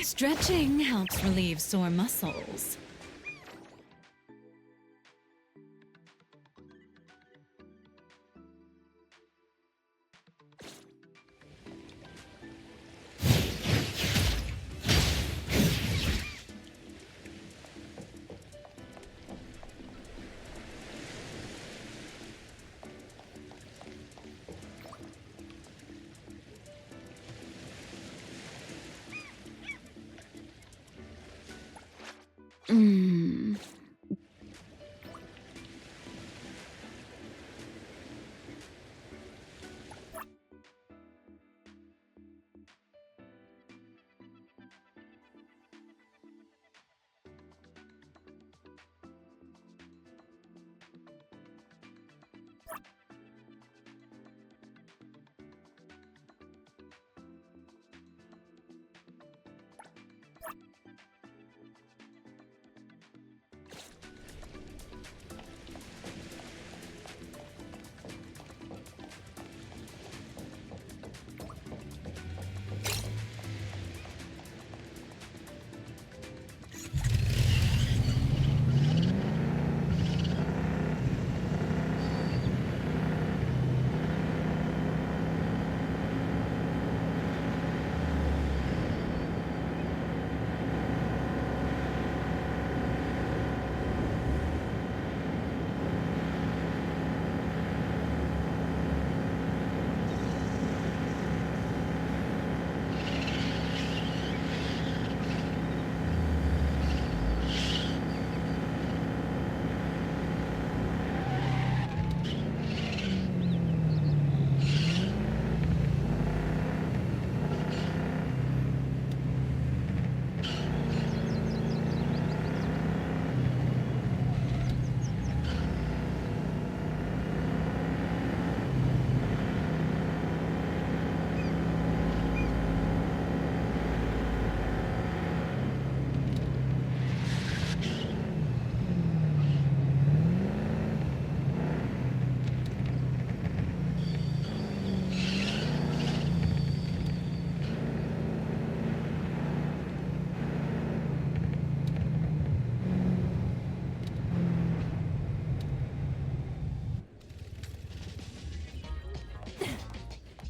Stretching helps relieve sore muscles.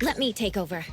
Let me take over.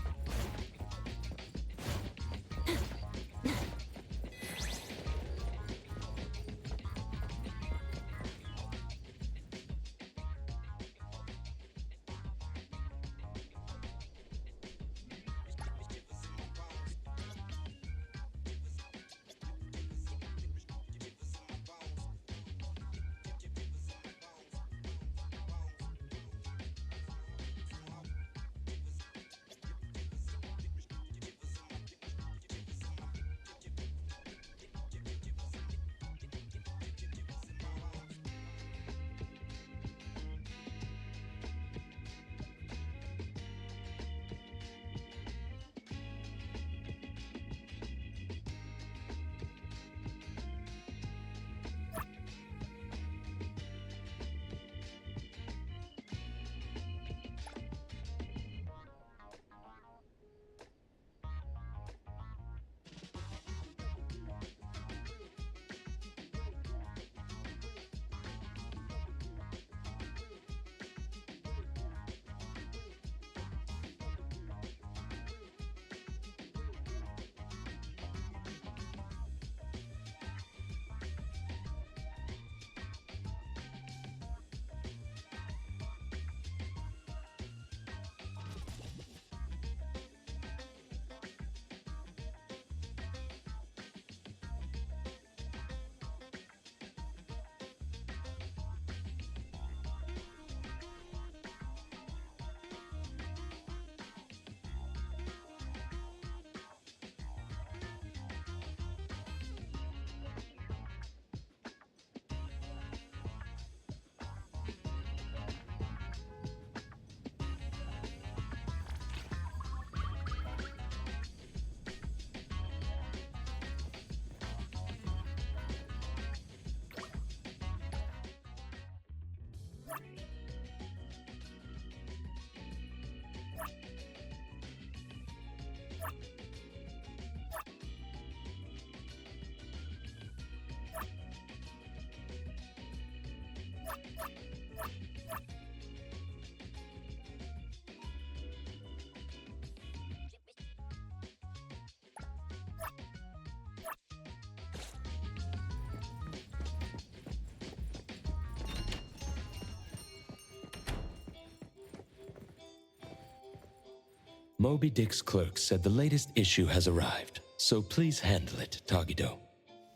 Moby Dick's clerk said the latest issue has arrived, so please handle it, Tagido.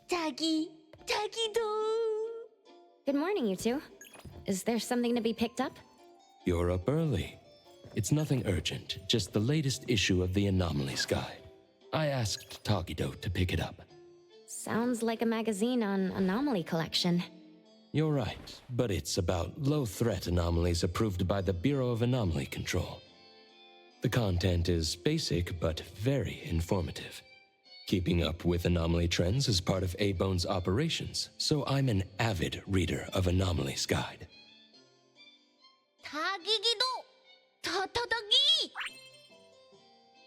Tagido. Good morning, you two. Is there something to be picked up? You're up early. It's nothing urgent, just the latest issue of the Anomalies Guide. I asked Tagido to pick it up. Sounds like a magazine on anomaly collection. You're right, but it's about low-threat anomalies approved by the Bureau of Anomaly Control. The content is basic, but very informative. Keeping up with anomaly trends is part of A-Bone's operations, so I'm an avid reader of Anomalies Guide.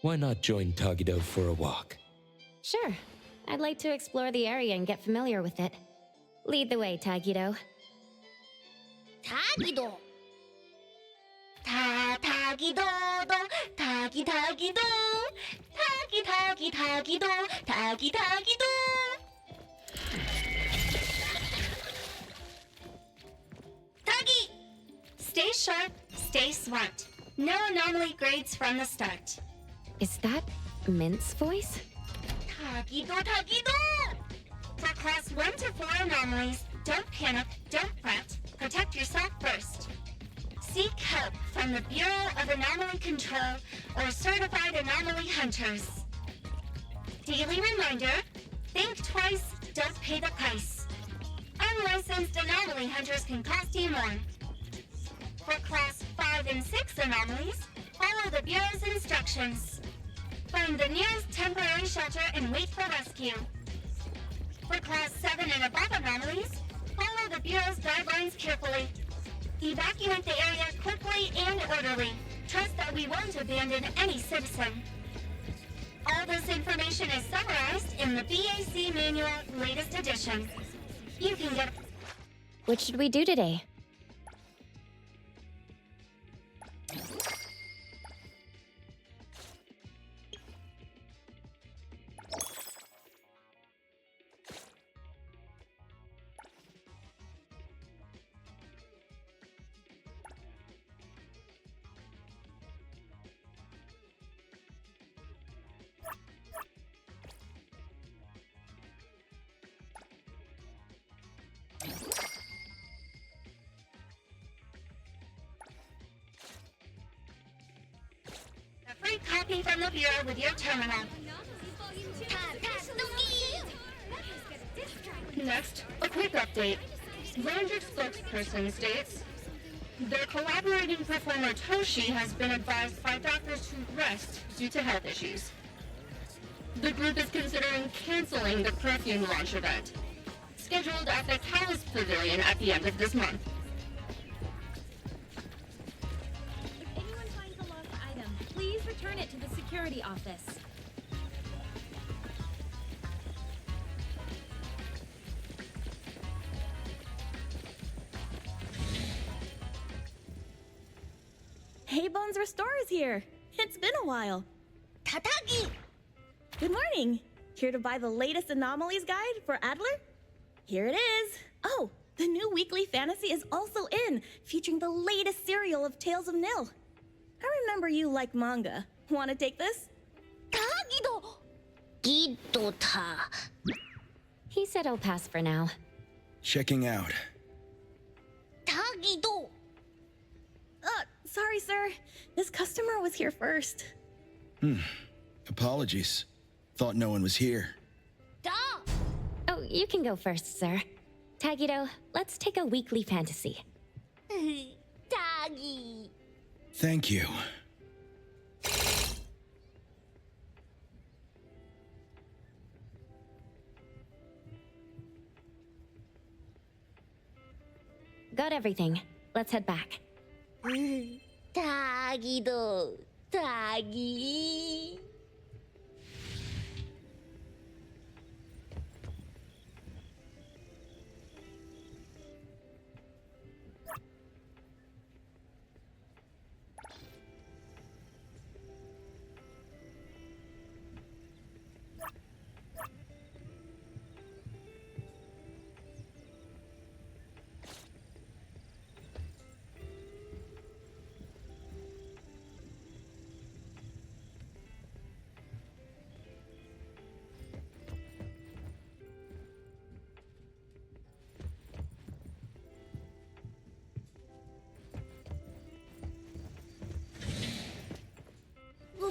Why not join Tagido for a walk? Sure. I'd like to explore the area and get familiar with it. Lead the way, Tagido. Tagido. Tagido. Tagi Tagido. Tagido. Tagido. Tagi! Stay sharp, stay smart. No anomaly grades from the start. Is that Mint's voice? Tagido. For class 1 to 4 anomalies, don't panic, don't fret. Protect yourself first. Seek help from the Bureau of Anomaly Control or certified anomaly hunters. Daily reminder, think twice, don't pay the price. Unlicensed anomaly hunters can cost you more. For class 5 and 6 anomalies, follow the Bureau's instructions. Find the nearest temporary shelter and wait for rescue. For class 7 and above anomalies, follow the Bureau's guidelines carefully. Evacuate the area quickly and orderly. Trust that we won't abandon any citizen. All this information is summarized in the BAC Manual latest edition. You can get... What should we do today? A free copy from the Bureau with your terminal. Next, a quick update. Ranger spokesperson states, their collaborating performer Toshi has been advised by doctors to rest due to health issues. The group is considering canceling the perfume launch event, scheduled at the Callus Pavilion at the end of this month. If anyone finds a lost item, please return it to the security office. Hey, Bones Restore is here. It's been a while. Tatagi! Good morning. Here to buy the latest Anomalies Guide for Adler? Here it is. Oh, the new weekly fantasy is also in, featuring the latest serial of Tales of Nil. I remember you like manga. Want to take this? Tagido! Gido-ta. He said I'll pass for now. Checking out. Tagido! Sorry, sir. This customer was here first. Apologies. Thought no one was here. Da! Oh, you can go first, sir. Tagido, let's take a weekly fantasy. Tagi! Thank you. Got everything. Let's head back. Tagido! Tagi!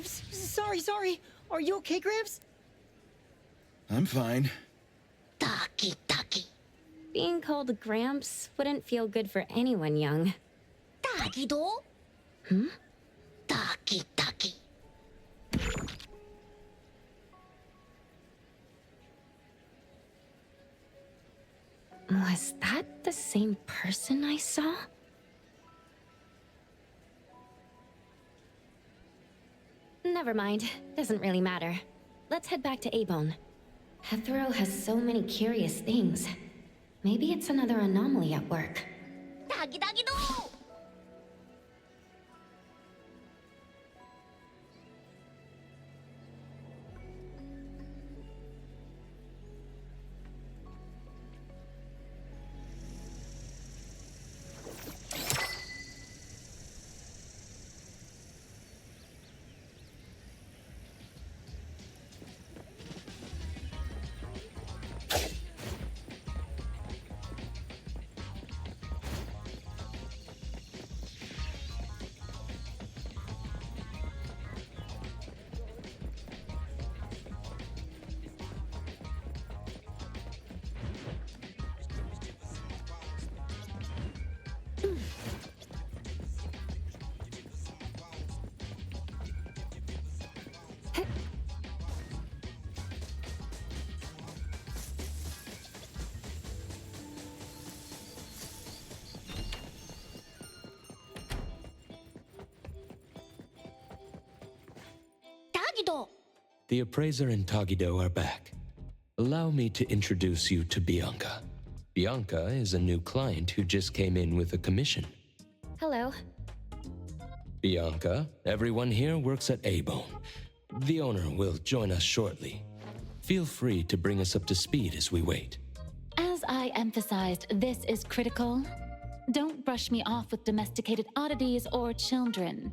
Oops, sorry. Are you okay, Gramps? I'm fine. Taki taki. Being called Gramps wouldn't feel good for anyone young. Taki-do? Taki taki. Was that the same person I saw? Never mind. Doesn't really matter. Let's head back to Abone. Hethro has so many curious things. Maybe it's another anomaly at work. Taki-taki-do! Taki-do! The appraiser and Tagido are back. Allow me to introduce you to Bianca. Bianca is a new client who just came in with a commission. Hello. Bianca, everyone here works at Abone. The owner will join us shortly. Feel free to bring us up to speed as we wait. As I emphasized, this is critical. Don't brush me off with domesticated oddities or children.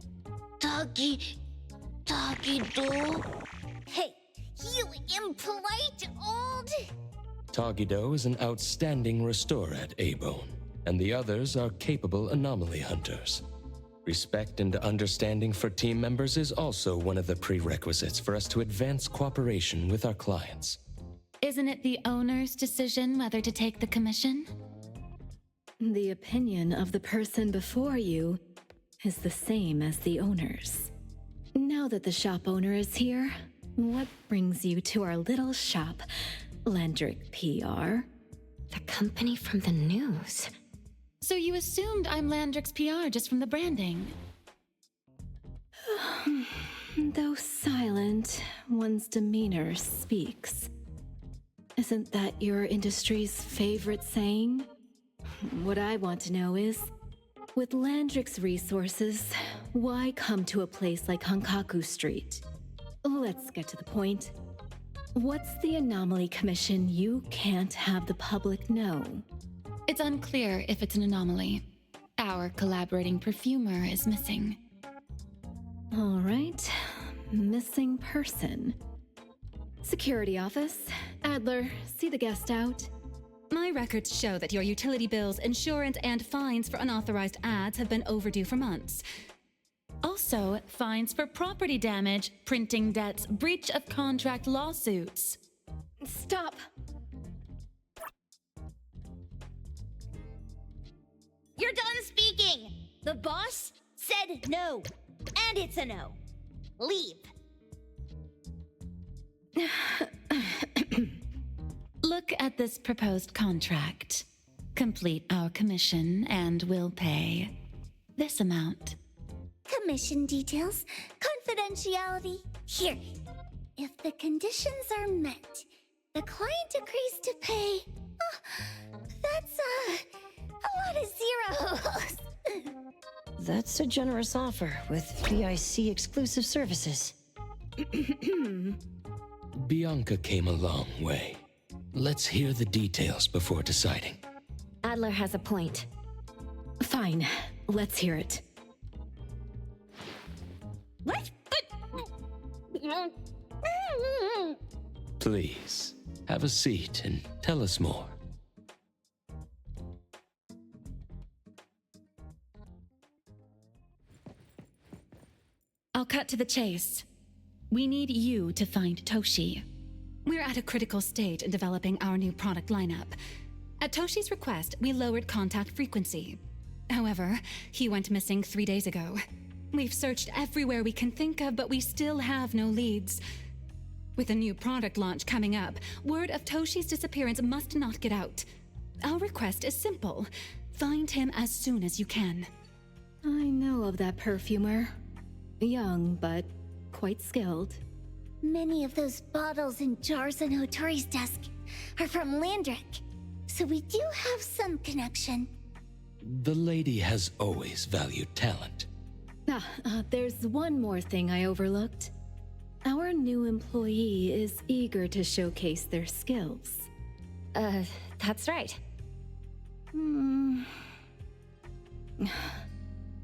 Taki-do? Hey, you impolite old... Tagido is an outstanding restorer at Abone, and the others are capable anomaly hunters. Respect and understanding for team members is also one of the prerequisites for us to advance cooperation with our clients. Isn't it the owner's decision whether to take the commission? The opinion of the person before you is the same as the owner's. Now that the shop owner is here, what brings you to our little shop, Landrick PR? The company from the news. So you assumed I'm Landrick's PR just from the branding? Though silent, one's demeanor speaks. Isn't that your industry's favorite saying? What I want to know is, with Landrick's resources, why come to a place like Hankaku Street? Let's get to the point. What's the anomaly commission you can't have the public know? It's unclear if it's an anomaly. Our collaborating perfumer is missing. All right, missing person. Security office. Adler, see the guest out. My records show that your utility bills, insurance, and fines for unauthorized ads have been overdue for months. Also, fines for property damage, printing debts, breach of contract lawsuits. Stop! You're done speaking! The boss said no. And it's a no. Leave. Look at this proposed contract. Complete our commission and we'll pay this amount. Commission details, confidentiality. Here. If the conditions are met, the client agrees to pay. That's a lot of zeros. That's a generous offer with BIC exclusive services. Bianca came a long way. Let's hear the details before deciding. Adler has a point. Fine, let's hear it. What? Please, have a seat and tell us more. I'll cut to the chase. We need you to find Toshi. We're at a critical stage in developing our new product lineup. At Toshi's request, we lowered contact frequency. However, he went missing 3 days ago. We've searched everywhere we can think of, but we still have no leads. With a new product launch coming up, word of Toshi's disappearance must not get out. Our request is simple. Find him as soon as you can. I know of that perfumer. Young, but quite skilled. Many of those bottles and jars on Hotori's desk are from Landrick, so we do have some connection. The lady has always valued talent. There's one more thing I overlooked. Our new employee is eager to showcase their skills. That's right.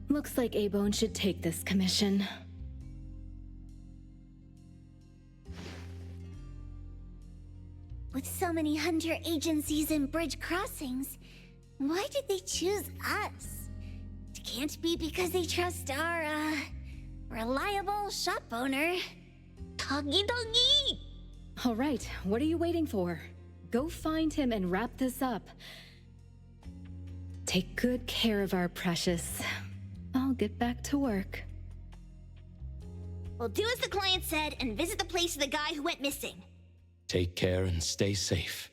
Looks like A-Bone should take this commission. With so many hunter agencies and bridge crossings, why did they choose us? It can't be because they trust our, reliable shop owner. Doggy doggy! All right, what are you waiting for? Go find him and wrap this up. Take good care of our precious. I'll get back to work. We'll do as the client said and visit the place of the guy who went missing. Take care and stay safe.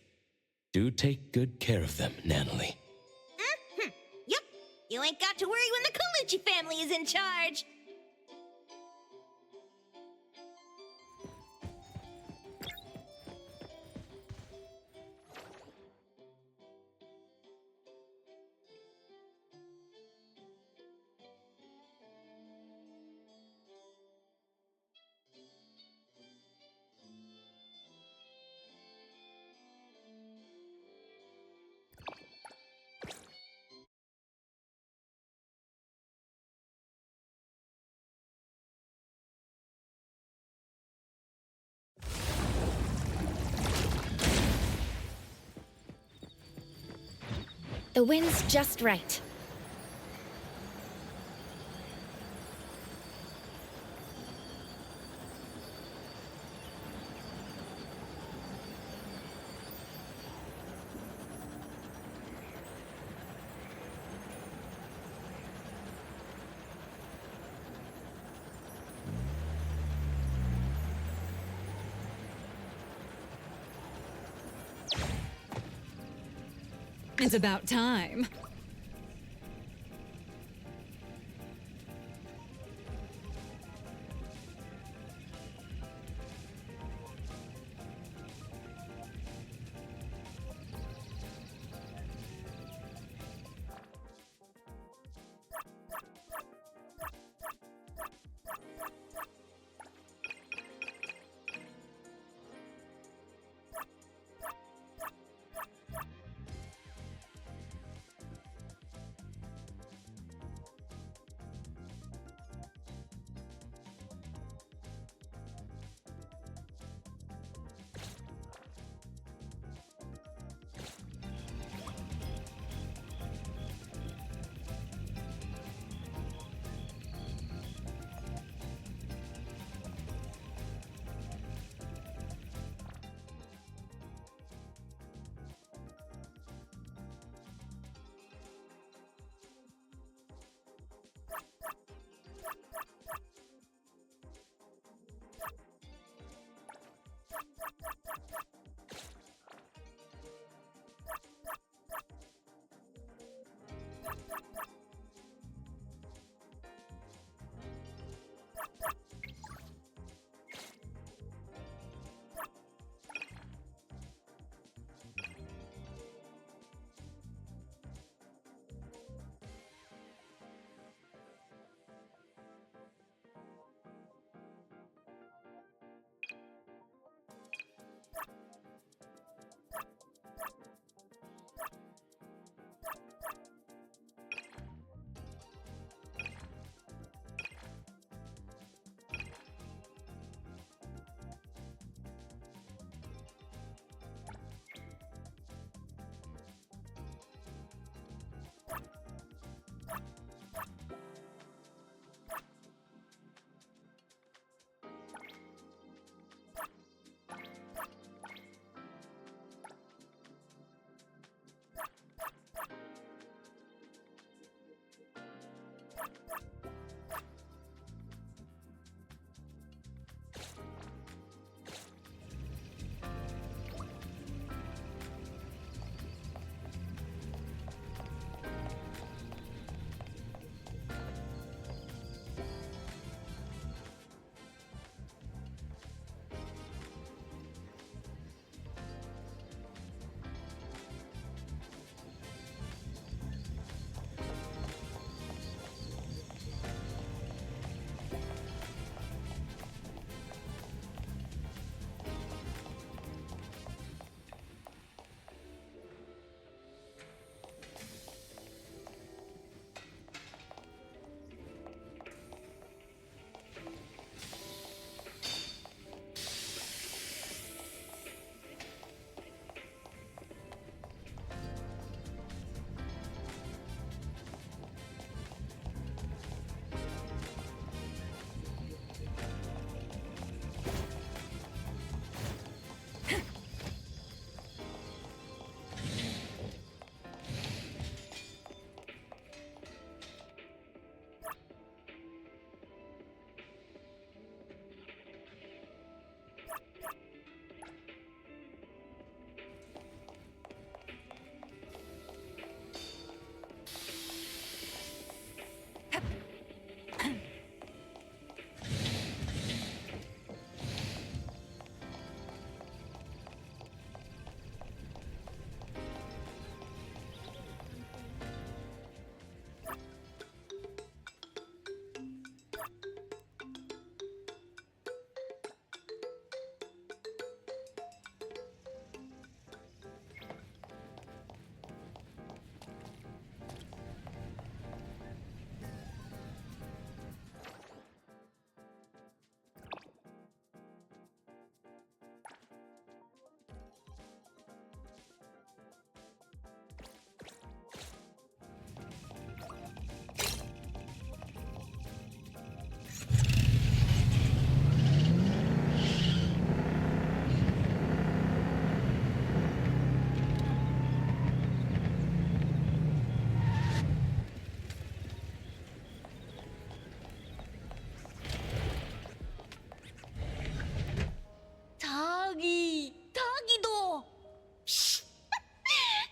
Do take good care of them, Natalie. Yep, you ain't got to worry when the Colucci family is in charge. The wind's just right. It's about time.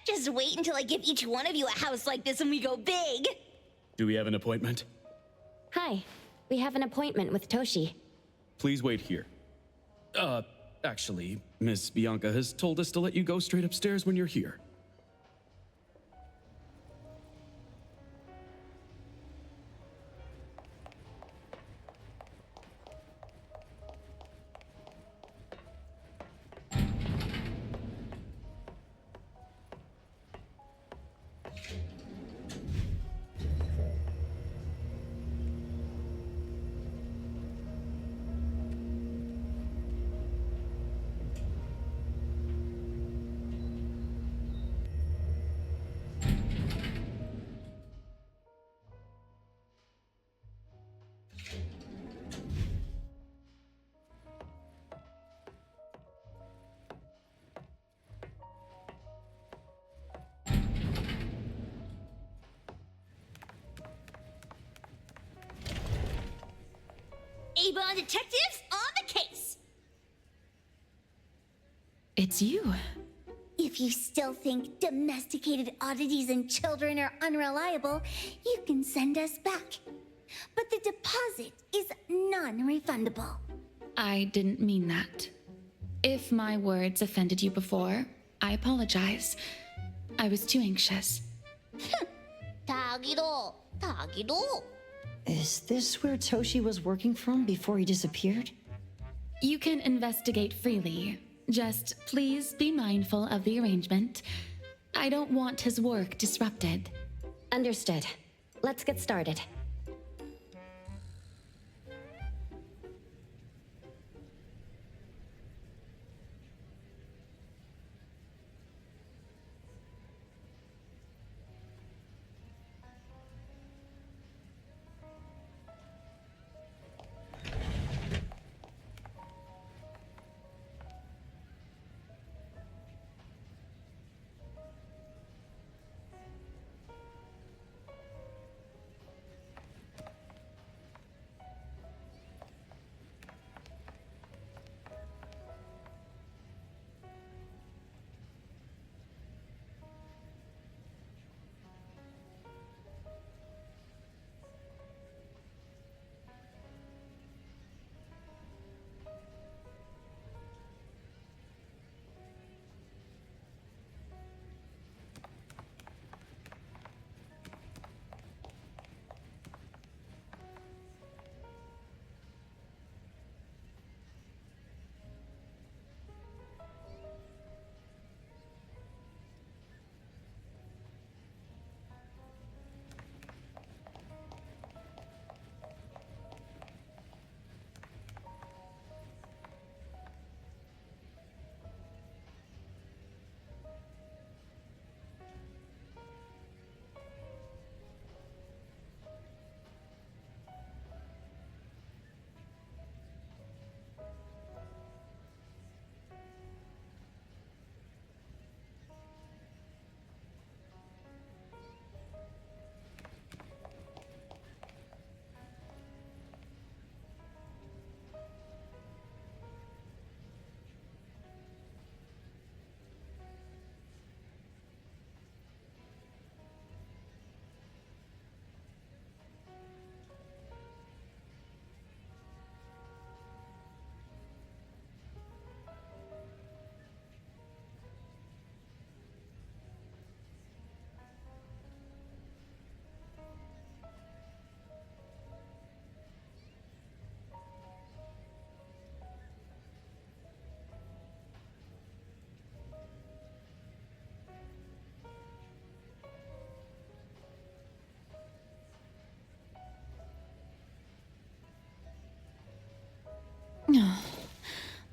Just wait until I give each one of you a house like this when we go big. Do we have an appointment? Hi, we have an appointment with Toshi. Please wait here. Actually, Miss Bianca has told us to let you go straight upstairs when you're here. A-Bond detectives on the case! It's you. If you still think domesticated oddities and children are unreliable, you can send us back. But the deposit is non-refundable. I didn't mean that. If my words offended you before, I apologize. I was too anxious. Tagido, Tagido. Is this where Toshi was working from before he disappeared? You can investigate freely. Just please be mindful of the arrangement. I don't want his work disrupted. Understood. Let's get started.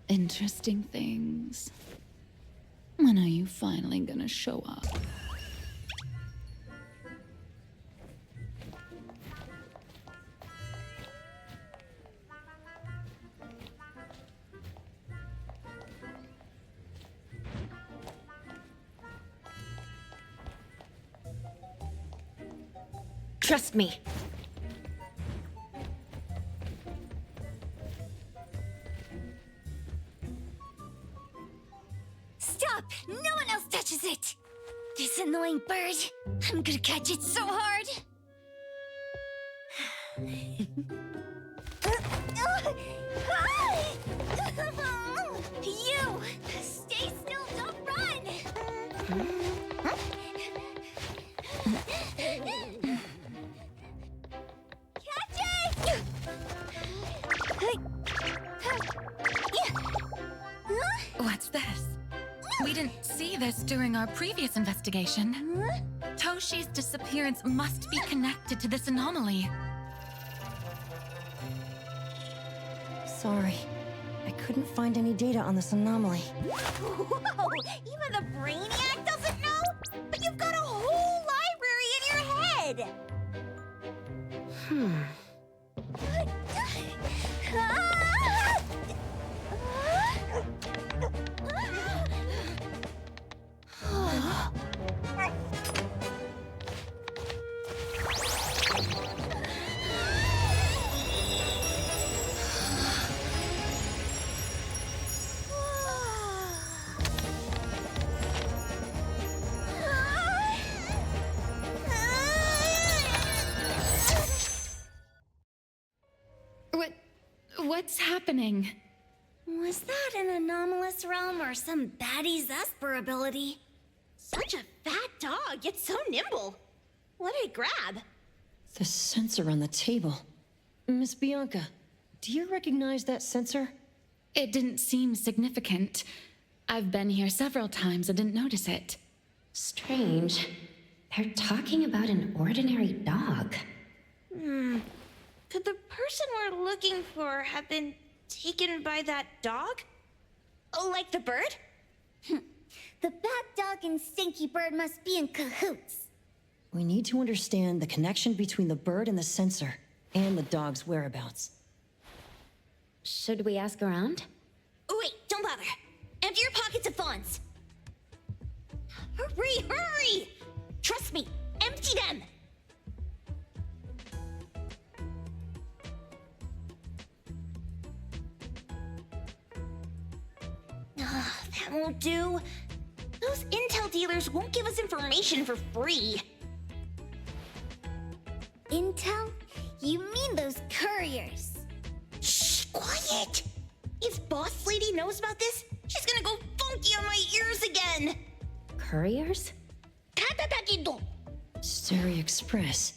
Interesting things. When are you finally gonna show up? Trust me. Stop! No one else touches it! This annoying bird. I'm gonna catch it so hard! You! Stay still, don't run! Catch it! What's this? We didn't see this during our previous investigation. Toshi's disappearance must be connected to this anomaly. Sorry. I couldn't find any data on this anomaly. Whoa! Even the Brainiac doesn't know? But you've got a whole library in your head! What's happening? Was that an anomalous realm or some baddie's Esper ability? Such a fat dog, yet so nimble. What did it grab? The sensor on the table. Miss Bianca, do you recognize that sensor? It didn't seem significant. I've been here several times and didn't notice it. Strange. They're talking about an ordinary dog. Could the person we're looking for have been taken by that dog? Oh, like the bird? The bad dog and stinky bird must be in cahoots. We need to understand the connection between the bird and the sensor, and the dog's whereabouts. Should we ask around? Oh, wait, don't bother. Empty your pockets of funds. Hurry, hurry! Trust me, empty them! That won't do. Those intel dealers won't give us information for free. Intel? You mean those couriers? Shh, quiet! If Boss Lady knows about this, she's gonna go funky on my ears again! Couriers? Stary Express.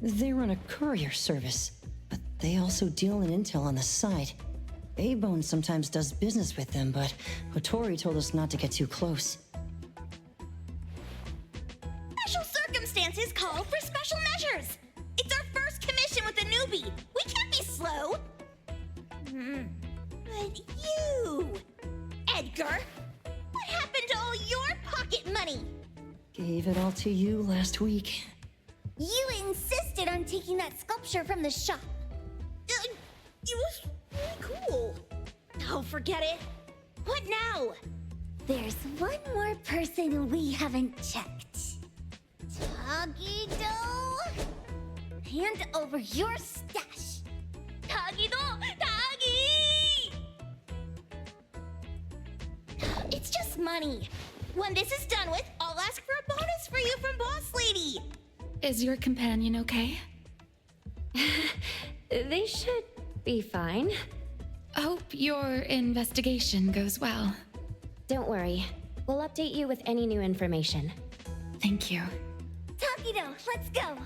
They run a courier service, but they also deal in intel on the side. A-Bone sometimes does business with them, but Hotori told us not to get too close. Special circumstances call for special measures! It's our first commission with a newbie! We can't be slow! But you... Edgar! What happened to all your pocket money? Gave it all to you last week. You insisted on taking that sculpture from the shop. It was really cool. Oh, forget it. What now? There's one more person we haven't checked. Tagido! Hand over your stash. Tagido! Tagi! It's just money. When this is done with, I'll ask for a bonus for you from Boss Lady. Is your companion okay? They should be fine. Hope your investigation goes well. Don't worry. We'll update you with any new information. Thank you. Takido, let's go.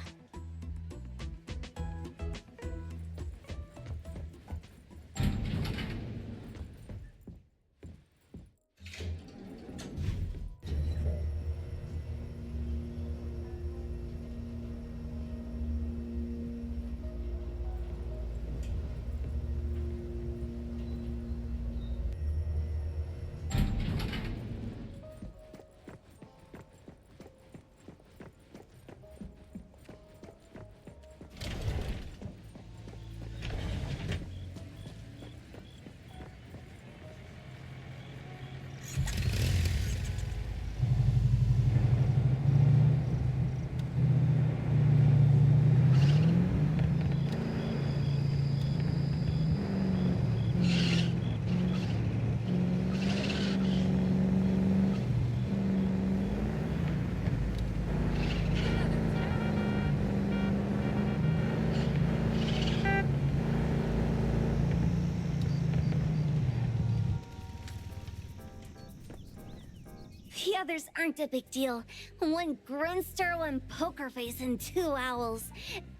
The others aren't a big deal. One Grunster, one Poker Face, and 2 owls.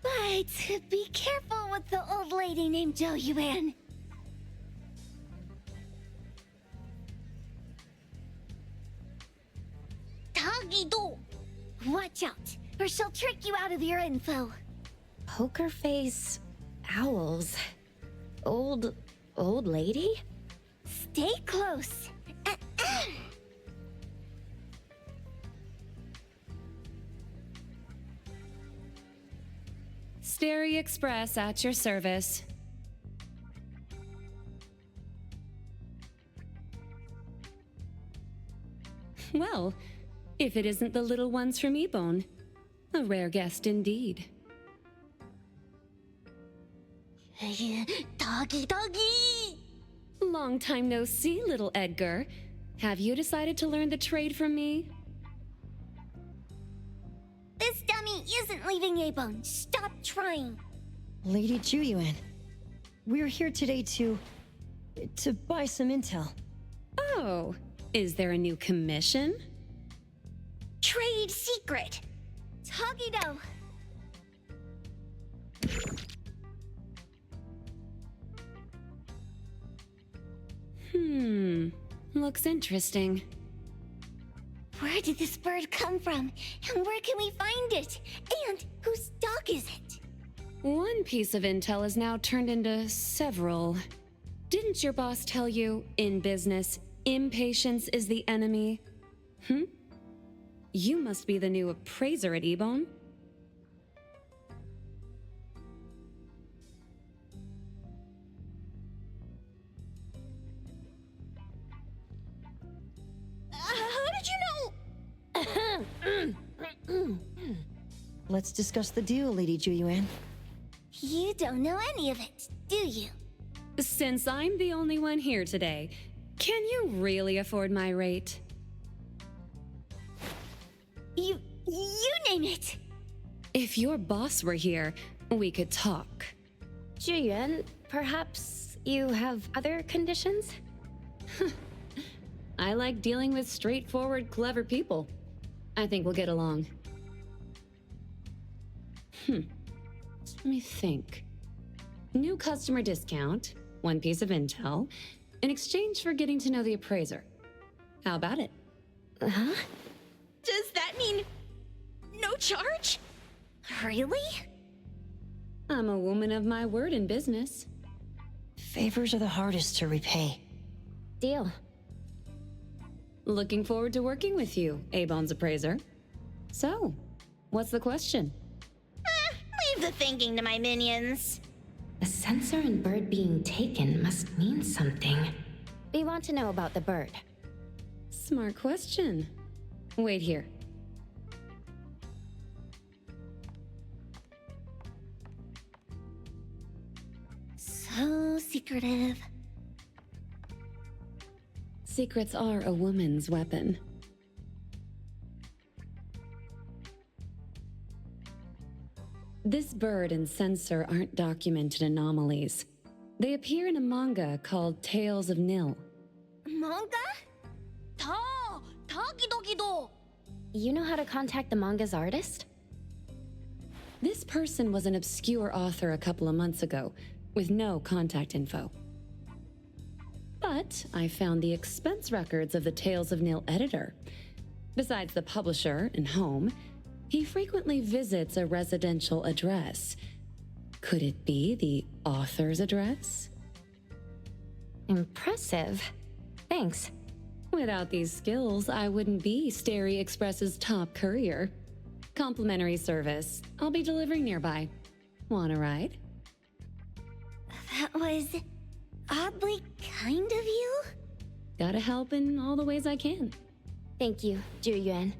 But be careful with the old lady named Jo Yuan. Tagido! Watch out, or she'll trick you out of your info. Poker face, owls, old lady? Stay close. Stary Express at your service. Well, if it isn't the little ones from Ebone, a rare guest indeed. Doggy! Long time no see, little Edgar. Have you decided to learn the trade from me? This dummy isn't leaving Abone. Stop trying. Lady Juyuan, we're here today to buy some intel. Oh, is there a new commission? Trade secret. Tagido. Looks interesting. Where did this bird come from? And where can we find it? And whose dog is it? One piece of intel is now turned into several. Didn't your boss tell you, in business, impatience is the enemy? You must be the new appraiser at Ebone. How did you know? Let's discuss the deal, Lady Juyuan. You don't know any of it, do you? Since I'm the only one here today, can you really afford my rate? You name it. If your boss were here, we could talk. Juyuan, perhaps you have other conditions? I like dealing with straightforward, clever people. I think we'll get along. Let me think. New customer discount, one piece of intel, in exchange for getting to know the appraiser. How about it? Huh? Does that mean no charge? Really? I'm a woman of my word in business. Favors are the hardest to repay. Deal. Looking forward to working with you, Ebone's appraiser. So, what's the question? Leave the thinking to my minions. The sensor and bird being taken must mean something. We want to know about the bird. Smart question. Wait here. So secretive. Secrets are a woman's weapon. This bird and sensor aren't documented anomalies. They appear in a manga called Tales of Nil. Manga? Tagidogido. You know how to contact the manga's artist? This person was an obscure author a couple of months ago, with no contact info. But I found the expense records of the Tales of Nil editor. Besides the publisher and home, he frequently visits a residential address. Could it be the author's address? Impressive. Thanks. Without these skills, I wouldn't be Stary Express's top courier. Complimentary service. I'll be delivering nearby. Want a ride? That was oddly kind of you. Gotta help in all the ways I can. Thank you, Juyuan.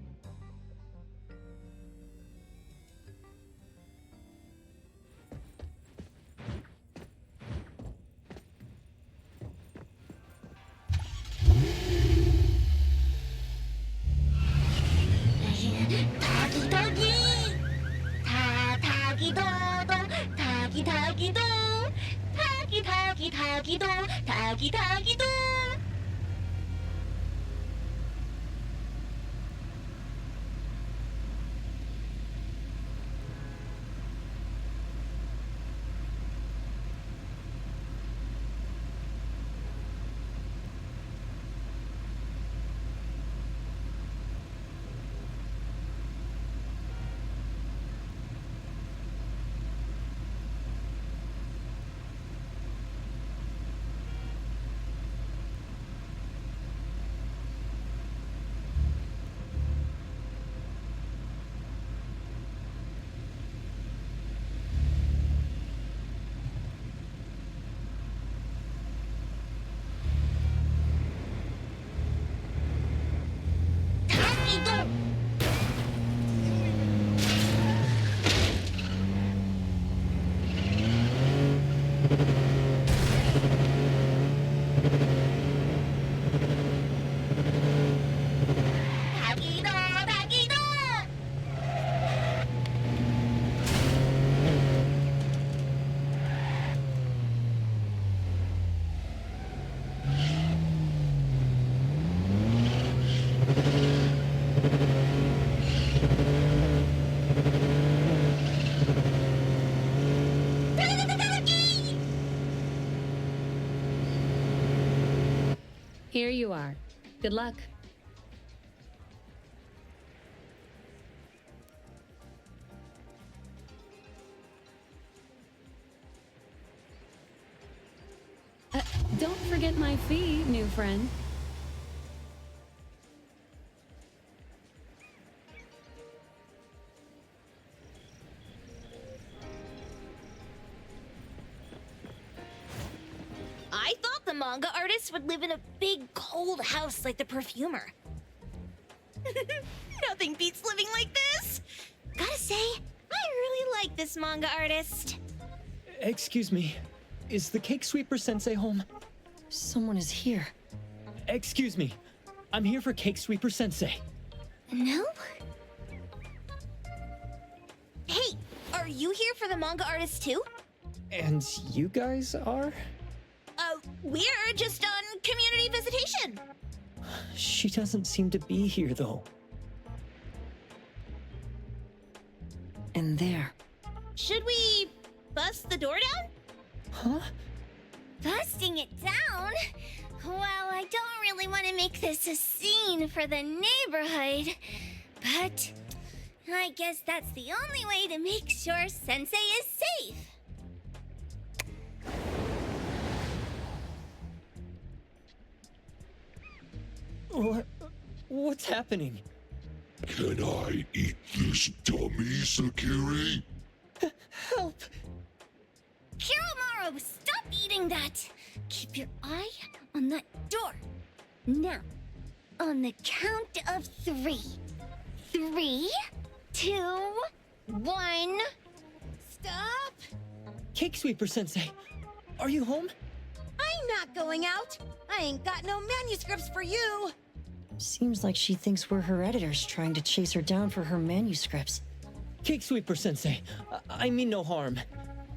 Here you are. Good luck. Don't forget my fee, new friend. I thought the manga artist would live in a big, cold house like the perfumer. Nothing beats living like this! Gotta say, I really like this manga artist. Excuse me. Is the Cake Sweeper Sensei home? Someone is here. Excuse me. I'm here for Cake Sweeper Sensei. No? Hey, are you here for the manga artist too? And you guys are? We're just on community visitation. She doesn't seem to be here, though. And there. Should we bust the door down? Huh? Busting it down? Well, I don't really want to make this a scene for the neighborhood, but I guess that's the only way to make sure Sensei is safe. What's happening? Can I eat this dummy, Sakiri? Help! Kiromaru, stop eating that! Keep your eye on that door. Now, on the count of 3. 3, 2, 1. Stop! Cake Sweeper Sensei, are you home? I'm not going out. I ain't got no manuscripts for you. Seems like she thinks we're her editors trying to chase her down for her manuscripts. Cake Sweeper Sensei, I mean no harm.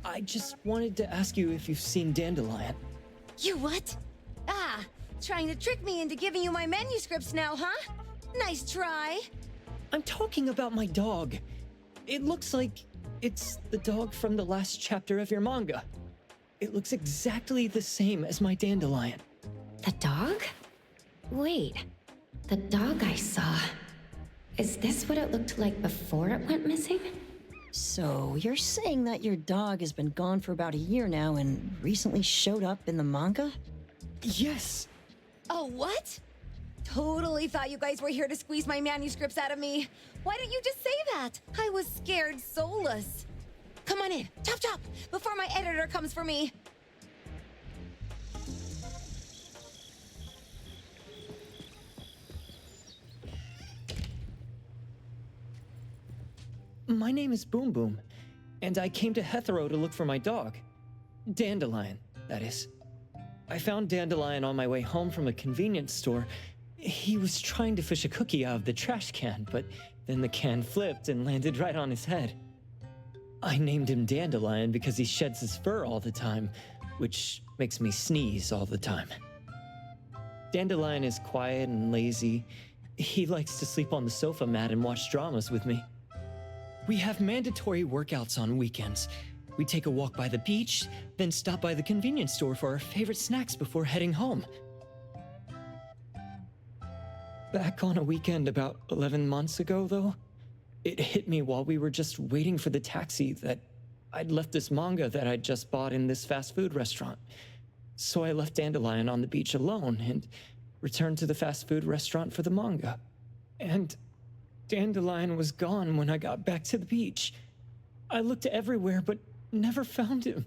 I just wanted to ask you if you've seen Dandelion. You what? Ah, trying to trick me into giving you my manuscripts now, huh? Nice try. I'm talking about my dog. It looks like it's the dog from the last chapter of your manga. It looks exactly the same as my Dandelion. The dog? Wait, the dog I saw. Is this what it looked like before it went missing? So, you're saying that your dog has been gone for about a year now and recently showed up in the manga? Yes! Oh, what? Totally thought you guys were here to squeeze my manuscripts out of me. Why didn't you just say that? I was scared soulless. Come on in, chop chop, before my editor comes for me. My name is Boom Boom, and I came to Hethero to look for my dog. Dandelion, that is. I found Dandelion on my way home from a convenience store. He was trying to fish a cookie out of the trash can, but then the can flipped and landed right on his head. I named him Dandelion because he sheds his fur all the time, which makes me sneeze all the time. Dandelion is quiet and lazy. He likes to sleep on the sofa mat and watch dramas with me. We have mandatory workouts on weekends. We take a walk by the beach, then stop by the convenience store for our favorite snacks before heading home. Back on a weekend about 11 months ago, though, it hit me while we were just waiting for the taxi that I'd left this manga that I'd just bought in this fast food restaurant. So I left Dandelion on the beach alone and returned to the fast food restaurant for the manga. And Dandelion was gone when I got back to the beach. I looked everywhere, but never found him.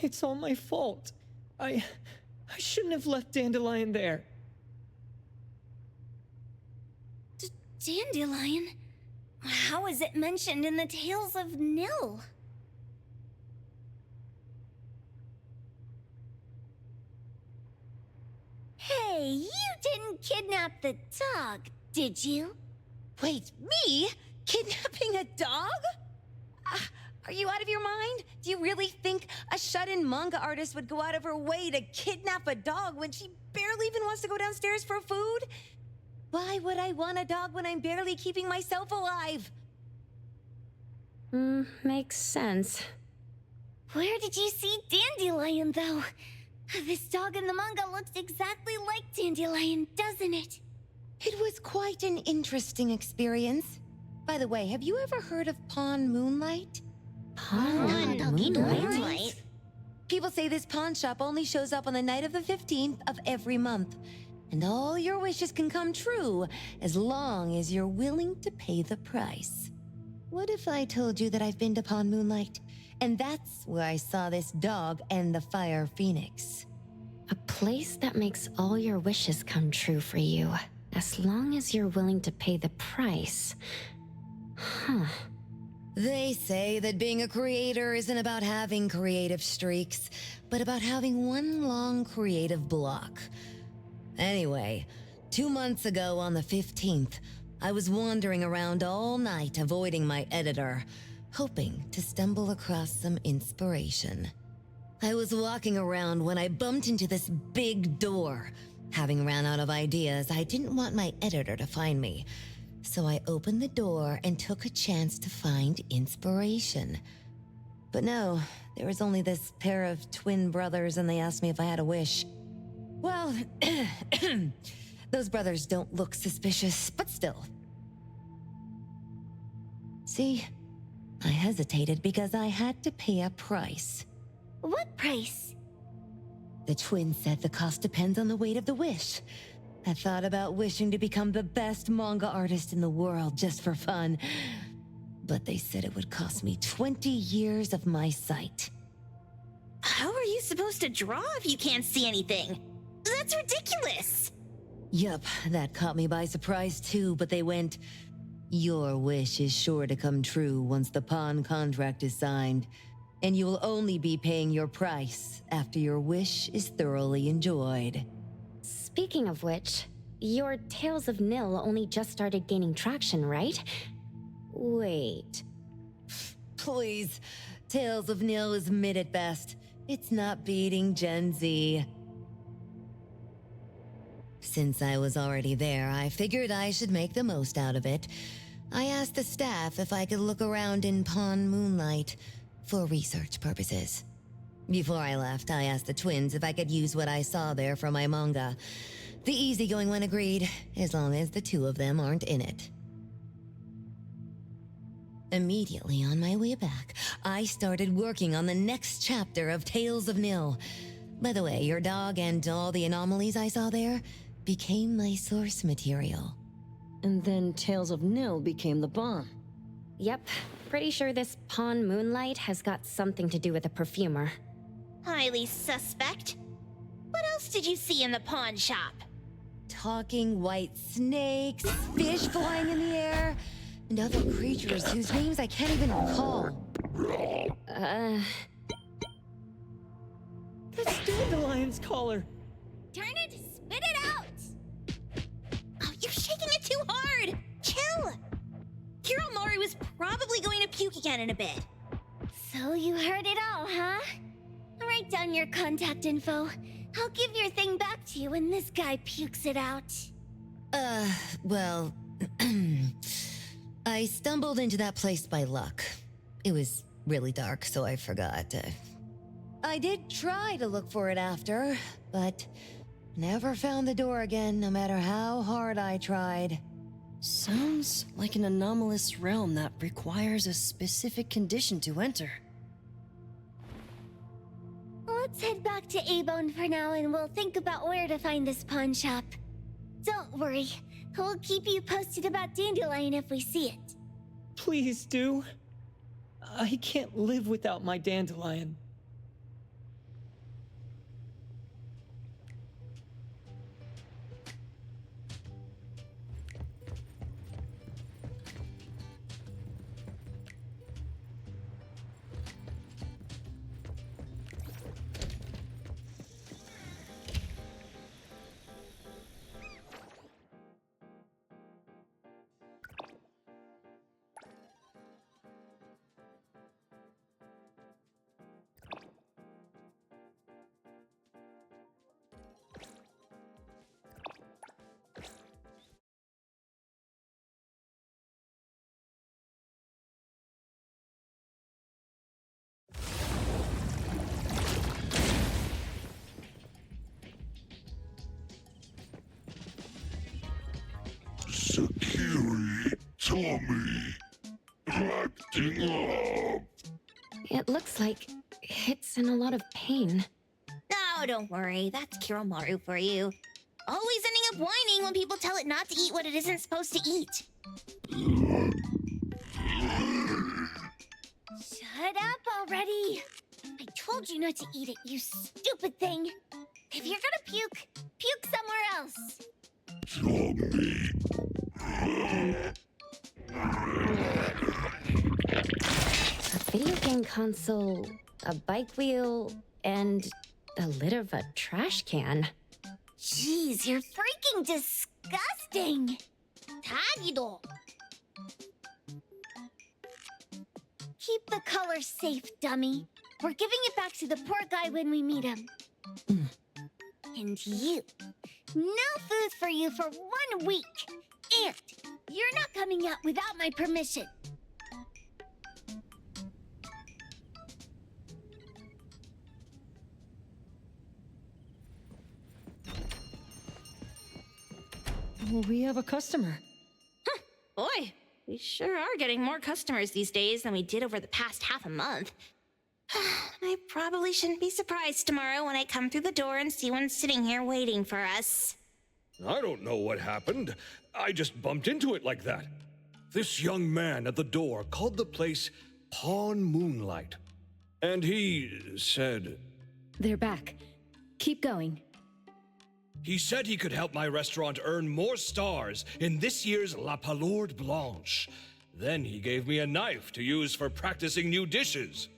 It's all my fault. I shouldn't have left Dandelion there. Dandelion? How is it mentioned in the Tales of Nil? Hey, you didn't kidnap the dog, did you? Wait, me? Kidnapping a dog? Are you out of your mind? Do you really think a shut-in manga artist would go out of her way to kidnap a dog when she barely even wants to go downstairs for food? Why would I want a dog when I'm barely keeping myself alive? Makes sense. Where did you see Dandelion, though? This dog in the manga looks exactly like Dandelion, doesn't it? It was quite an interesting experience. By the way, have you ever heard of Pawn Moonlight? Pawn Moonlight? People say this pawn shop only shows up on the night of the 15th of every month. And all your wishes can come true as long as you're willing to pay the price. What if I told you that I've been to Pawn Moonlight? And that's where I saw this dog and the Fire Phoenix. A place that makes all your wishes come true for you, as long as you're willing to pay the price. Huh. They say that being a creator isn't about having creative streaks, but about having one long creative block. Anyway, 2 months ago on the 15th, I was wandering around all night avoiding my editor, hoping to stumble across some inspiration. I was walking around when I bumped into this big door. Having ran out of ideas, I didn't want my editor to find me. So I opened the door and took a chance to find inspiration. But no, there was only this pair of twin brothers and they asked me if I had a wish. Well, those brothers don't look suspicious, but still. See, I hesitated because I had to pay a price. What price? The twins said the cost depends on the weight of the wish. I thought about wishing to become the best manga artist in the world just for fun. But they said it would cost me 20 years of my sight. How are you supposed to draw if you can't see anything? That's ridiculous! Yup, that caught me by surprise too, but they went, "Your wish is sure to come true once the pawn contract is signed, and you will only be paying your price after your wish is thoroughly enjoyed." Speaking of which, your Tales of Nil only just started gaining traction, right? Wait. Please, Tales of Nil is mid at best. It's not beating Gen Z. Since I was already there, I figured I should make the most out of it. I asked the staff if I could look around in Pawn Moonlight for research purposes. Before I left, I asked the twins if I could use what I saw there for my manga. The easygoing one agreed, as long as the two of them aren't in it. Immediately on my way back, I started working on the next chapter of Tales of Nil. By the way, your dog and all the anomalies I saw there became my source material. And then Tales of Nil became the bomb. Yep, pretty sure this Pawn Moonlight has got something to do with the perfumer. Highly suspect. What else did you see in the pawn shop? Talking white snakes, fish flying in the air, and other creatures whose names I can't even recall. That's Dandelion's collar! Darn it! Spit it out! Oh, you're shaking it too hard! Chill! Hiromori was probably going to puke again in a bit. So you heard it all, huh? Write down your contact info. I'll give your thing back to you when this guy pukes it out. Well, I stumbled into that place by luck. It was really dark, so I forgot. I did try to look for it after, but never found the door again, no matter how hard I tried. Sounds like an anomalous realm that requires a specific condition to enter. Let's head back to A-Bone for now and we'll think about where to find this pawn shop. Don't worry, we'll keep you posted about Dandelion if we see it. Please do. I can't live without my Dandelion. It looks like it's in a lot of pain. Oh, don't worry. That's Kiromaru for you. Always ending up whining when people tell it not to eat what it isn't supposed to eat. Shut up already! I told you not to eat it, you stupid thing! If you're gonna puke, puke somewhere else! A video game console, a bike wheel, and the lid of a trash can. Jeez, you're freaking disgusting! Tagido! Keep the color safe, dummy. We're giving it back to the poor guy when we meet him. And you. No food for you for 1 week. And you're not coming out without my permission. We have a customer. Boy, we sure are getting more customers these days than we did over the past half a month. I probably shouldn't be surprised tomorrow when I come through the door and see one sitting here waiting for us. I don't know what happened. I just bumped into it like that. This young man at the door called the place Pawn Moonlight. And he said... They're back. Keep going. He said he could help my restaurant earn more stars in this year's La Palourde Blanche. Then he gave me a knife to use for practicing new dishes.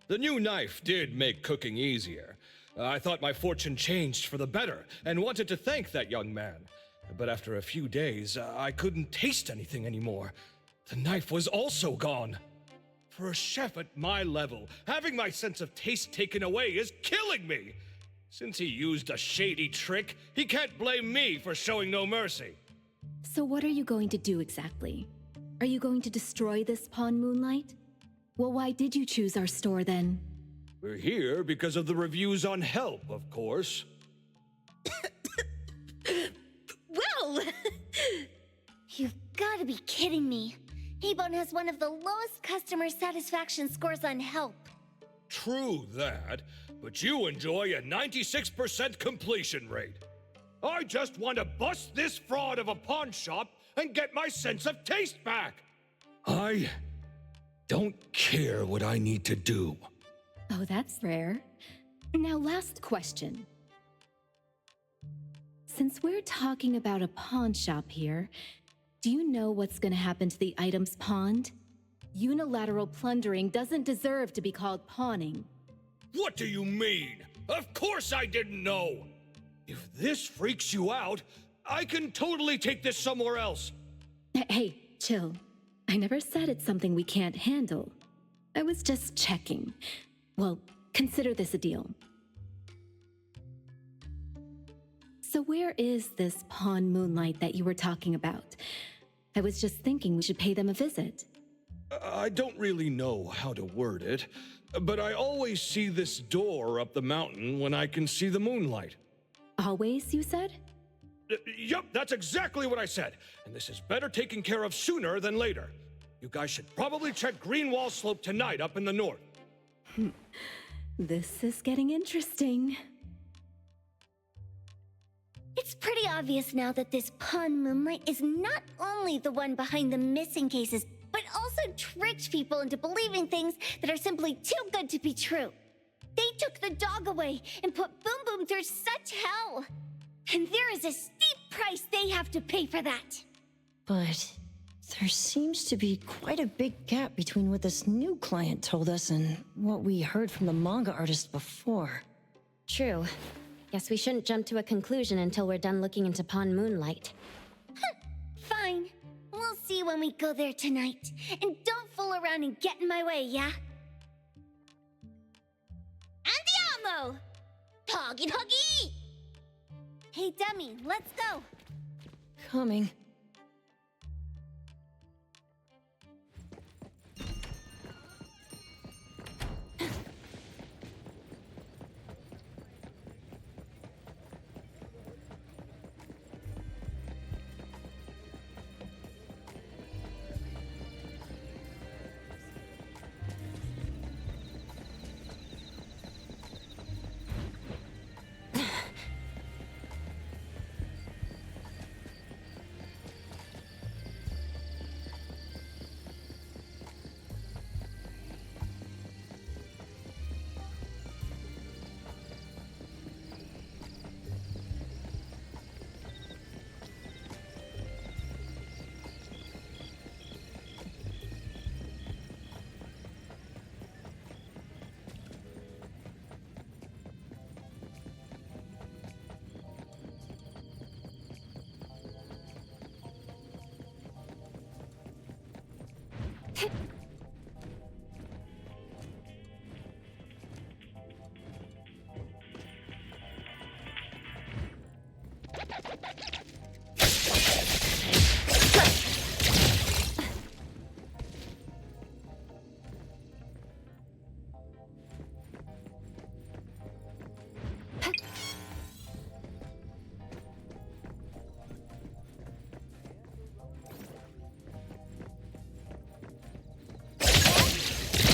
The new knife did make cooking easier. I thought my fortune changed for the better and wanted to thank that young man. But after a few days, I couldn't taste anything anymore. The knife was also gone. For a chef at my level, having my sense of taste taken away is killing me. Since he used a shady trick, he can't blame me for showing no mercy. So what are you going to do exactly? Are you going to destroy this Pawn Moonlight? Well, why did you choose our store then? We're here because of the reviews on Help, of course. Well! You've gotta be kidding me. Hebone has one of the lowest customer satisfaction scores on Help. True that, but you enjoy a 96% completion rate. I just want to bust this fraud of a pawn shop and get my sense of taste back. I don't care what I need to do. Oh, that's rare. Now, last question. Since we're talking about a pawn shop here, do you know what's gonna happen to the items pawned? Unilateral plundering doesn't deserve to be called pawning. What do you mean? Of course I didn't know! If this freaks you out, I can totally take this somewhere else. Hey, chill. I never said it's something we can't handle. I was just checking. Well, consider this a deal. So where is this Pawn Moonlight that you were talking about? I was just thinking we should pay them a visit. I don't really know how to word it, but I always see this door up the mountain when I can see the moonlight. Always, you said? Yup, that's exactly what I said. And this is better taken care of sooner than later. You guys should probably check Greenwall Slope tonight up in the north. This is getting interesting. It's pretty obvious now that this Pawn Moonlight is not only the one behind the missing cases, but also tricked people into believing things that are simply too good to be true. They took the dog away and put Boom Boom through such hell. And there is a steep price they have to pay for that. But there seems to be quite a big gap between what this new client told us and what we heard from the manga artist before. True. Guess we shouldn't jump to a conclusion until we're done looking into Pawn Moonlight. Fine. We'll see when we go there tonight. And don't fool around and get in my way, yeah? Andiamo! Toggy toggy! Hey, dummy, let's go. Coming.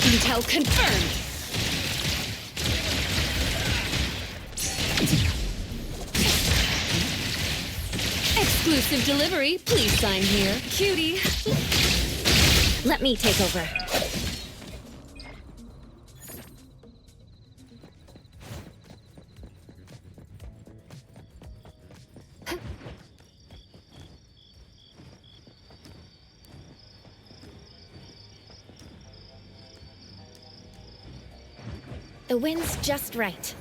Intel confirmed! Exclusive delivery, please sign here. Cutie. Let me take over. The wind's just right.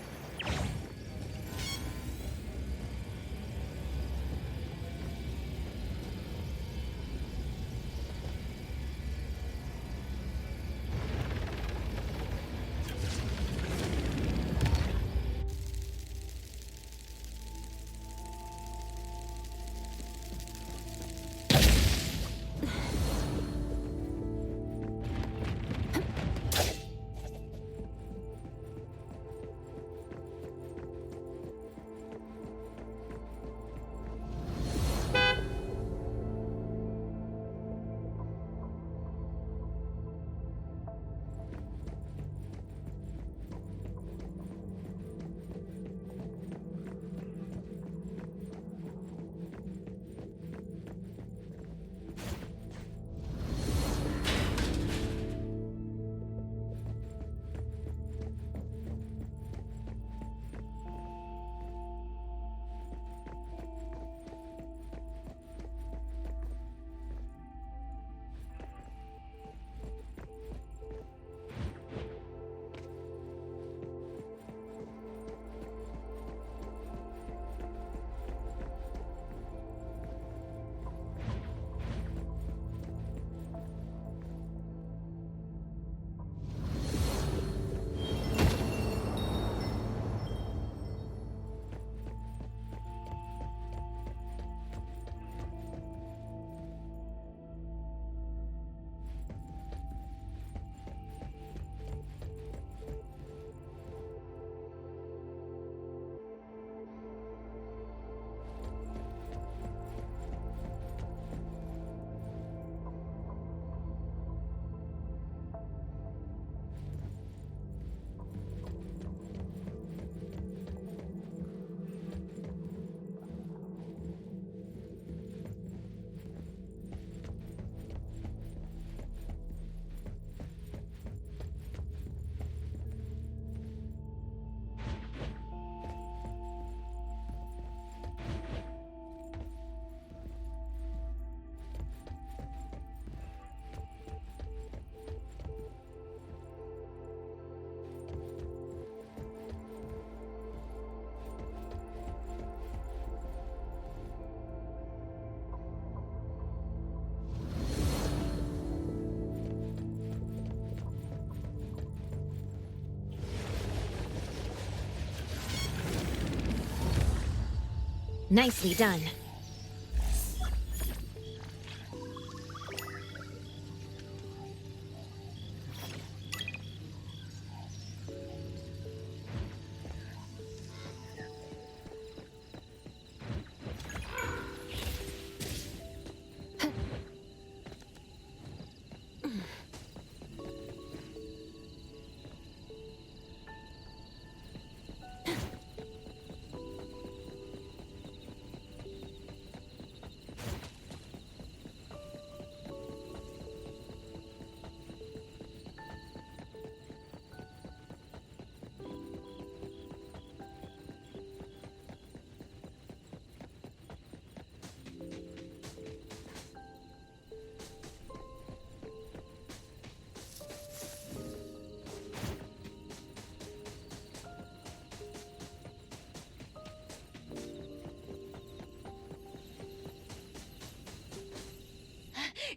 Nicely done.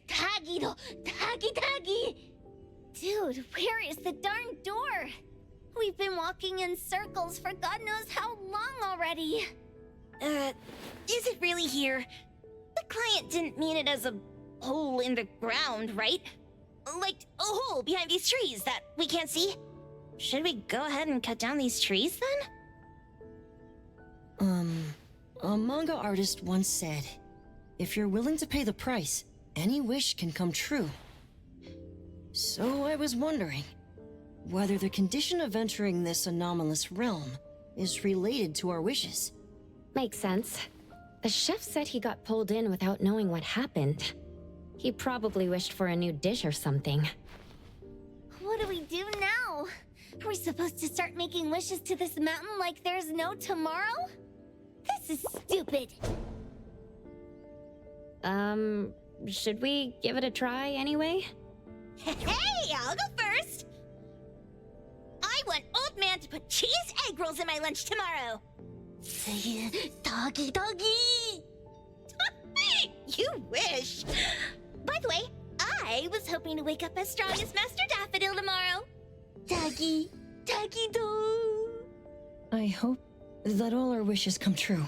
Tagido! Tagi! Dude, where is the darn door? We've been walking in circles for God knows how long already. Is it really here? The client didn't mean it as a hole in the ground, right? Like a hole behind these trees that we can't see? Should we go ahead and cut down these trees then? A manga artist once said, if you're willing to pay the price, any wish can come true. So I was wondering whether the condition of entering this anomalous realm is related to our wishes. Makes sense. The chef said he got pulled in without knowing what happened. He probably wished for a new dish or something. What do we do now? Are we supposed to start making wishes to this mountain like there's no tomorrow? This is stupid. Should we give it a try anyway? Hey, I'll go first! I want Old Man to put cheese egg rolls in my lunch tomorrow! Doggy, doggy! You wish! By the way, I was hoping to wake up as strong as Master Daffodil tomorrow. Doggy, doggy do. I hope that all our wishes come true.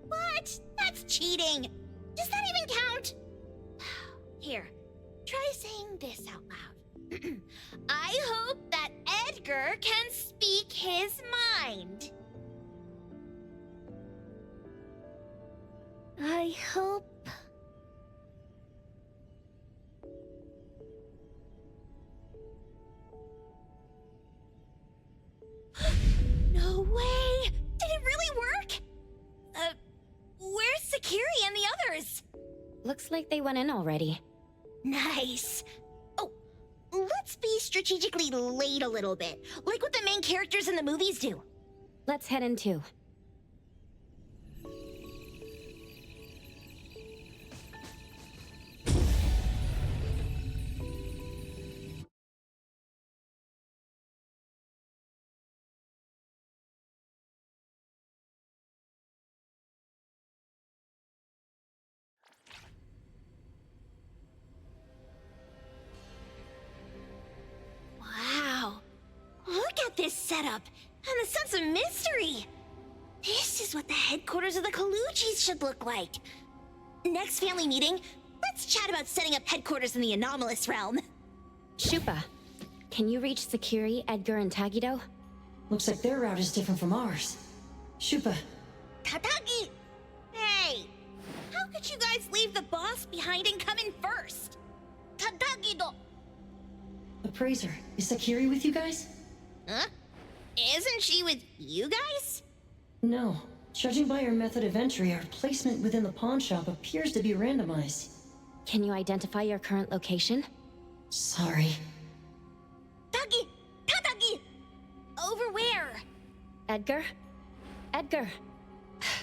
What? That's cheating. Does that even count? Here, try saying this out loud. I hope that Edgar can speak his mind. I hope... No way! Did it really work? Where's Sakiri and the others? Looks like they went in already. Nice. Oh, let's be strategically late a little bit, like what the main characters in the movies do. Let's head in too. Wow. Look at this setup and the sense of mystery. This is what the headquarters of the Kaluchis should look like. Next family meeting, let's chat about setting up headquarters in the anomalous realm. Shupa, can you reach Sakiri, Edgar, and Tagido? Looks like their route is different from ours. Shupa. Tatagi! Hey! How could you guys leave the boss behind and come in first? Tatagido! Appraiser, is Sakiri with you guys? Huh? Isn't she with you guys? No. Judging by your method of entry, our placement within the pawn shop appears to be randomized. Can you identify your current location? Sorry. Tagi! Tatagi! Over where? Edgar? Edgar!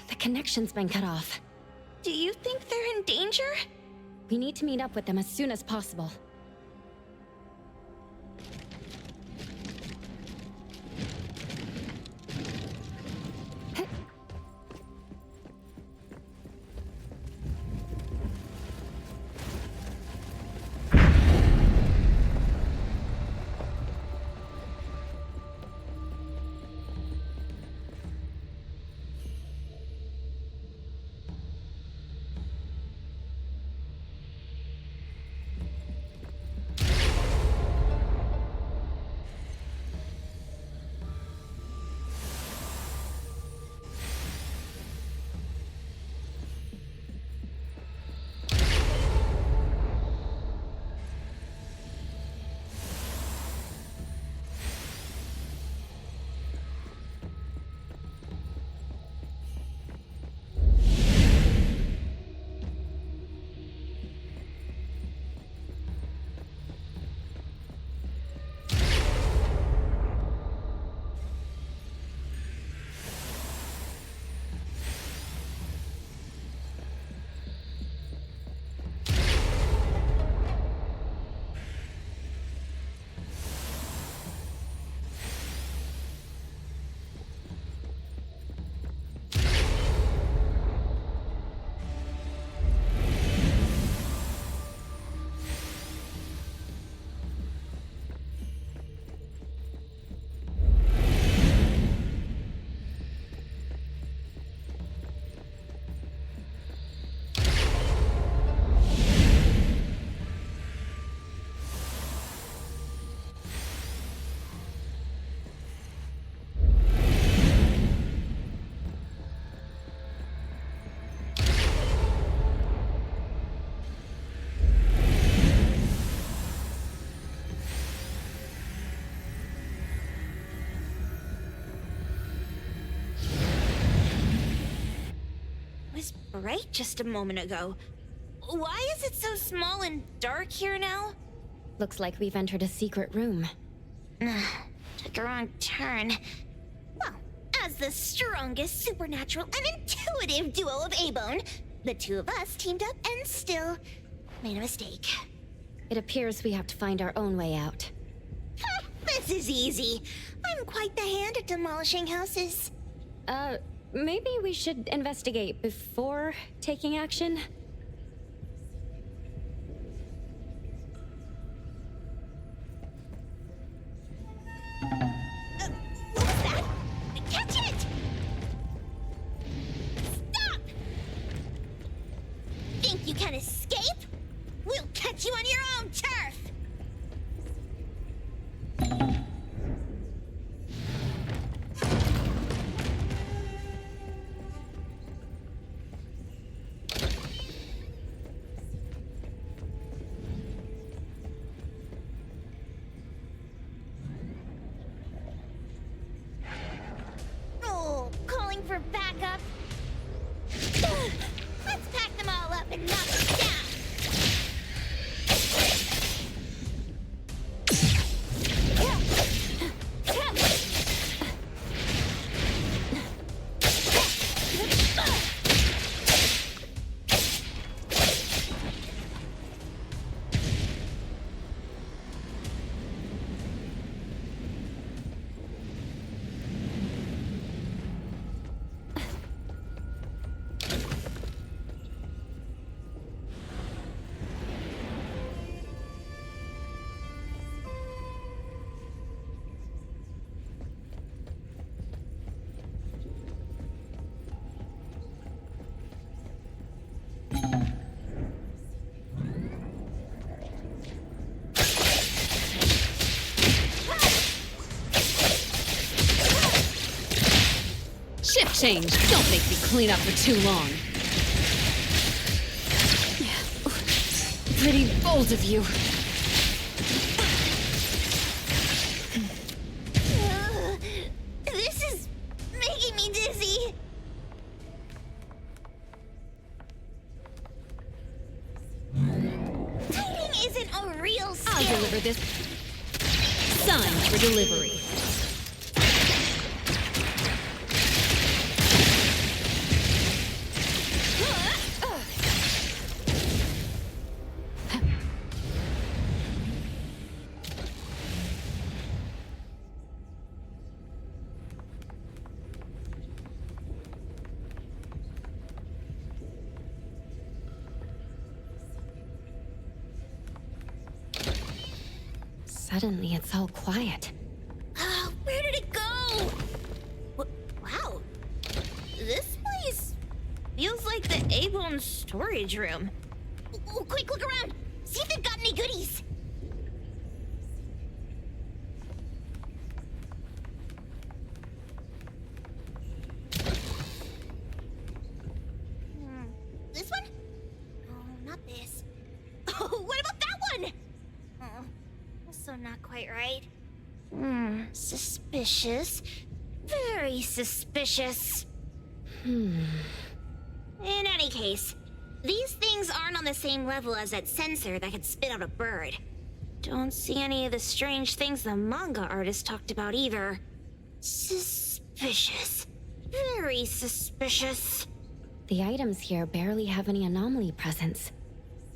The connection's been cut off. Do you think they're in danger? We need to meet up with them as soon as possible. bright just a moment ago. Why is it so small and dark here now? Looks like we've entered a secret room. Took a wrong turn. Well, as the strongest supernatural and intuitive duo of A-Bone, the two of us teamed up and still made a mistake. It appears we have to find our own way out. This is easy. I'm quite the hand at demolishing houses. Maybe we should investigate before taking action? What was that? Catch it! Stop! Think you can escape? We'll catch you on your own turf! Oh, calling for backup? Let's pack them all up and knock them down! Shift change. Don't make me clean up for too long. Pretty bold of you. This is making me dizzy. Fighting isn't a real skill. I'll deliver this. Signed for delivery. Suddenly, it's all quiet. Where did it go? Wow. This place feels like the A-Bone storage room. Quick, look around. See if they've got any goodies. This one? Oh, not this. Oh, what about that one? Oh, also not quite right. Suspicious. Very suspicious. In any case, these things aren't on the same level as that sensor that could spit out a bird. Don't see any of the strange things the manga artist talked about either. Suspicious. Very suspicious. The items here barely have any anomaly presence.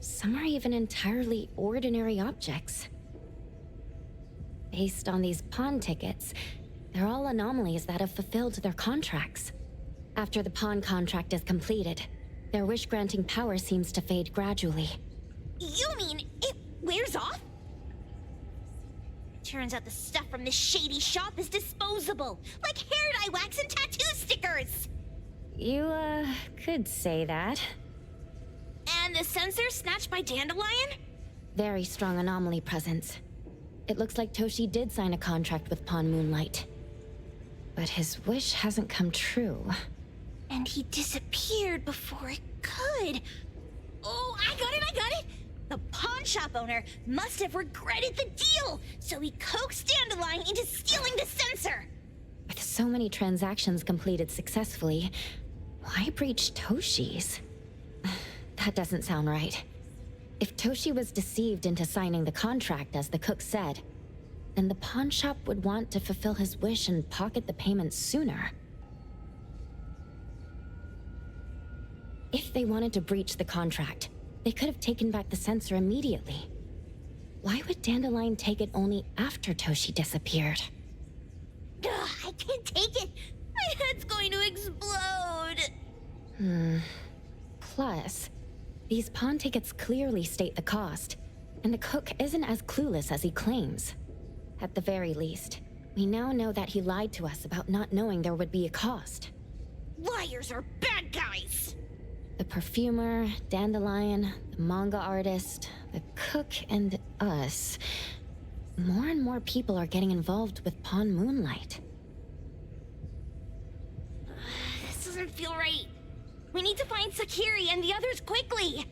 Some are even entirely ordinary objects. Based on these pawn tickets, they're all anomalies that have fulfilled their contracts. After the pawn contract is completed, their wish-granting power seems to fade gradually. You mean it wears off? Turns out the stuff from this shady shop is disposable, like hair dye wax and tattoo stickers! You, could say that. And the sensor snatched by Dandelion? Very strong anomaly presence. It looks like Toshi did sign a contract with Pawn Moonlight. But his wish hasn't come true. And he disappeared before it could. Oh, I got it! The pawn shop owner must have regretted the deal, so he coaxed Dandelion into stealing the sensor. With so many transactions completed successfully, Why breach Toshi's? That doesn't sound right. If Toshi was deceived into signing the contract as the cook said, then the pawn shop would want to fulfill his wish and pocket the payment sooner. If they wanted to breach the contract, they could have taken back the sensor immediately. Why would Dandelion take it only after Toshi disappeared? Ugh, I can't take it! My head's going to explode! Plus, these pawn tickets clearly state the cost, and the cook isn't as clueless as he claims. At the very least, we now know that he lied to us about not knowing there would be a cost. Liars are bad guys! The perfumer, Dandelion, the manga artist, the cook, and us. More and more people are getting involved with Pawn Moonlight. This doesn't feel right. We need to find Sakiri and the others quickly!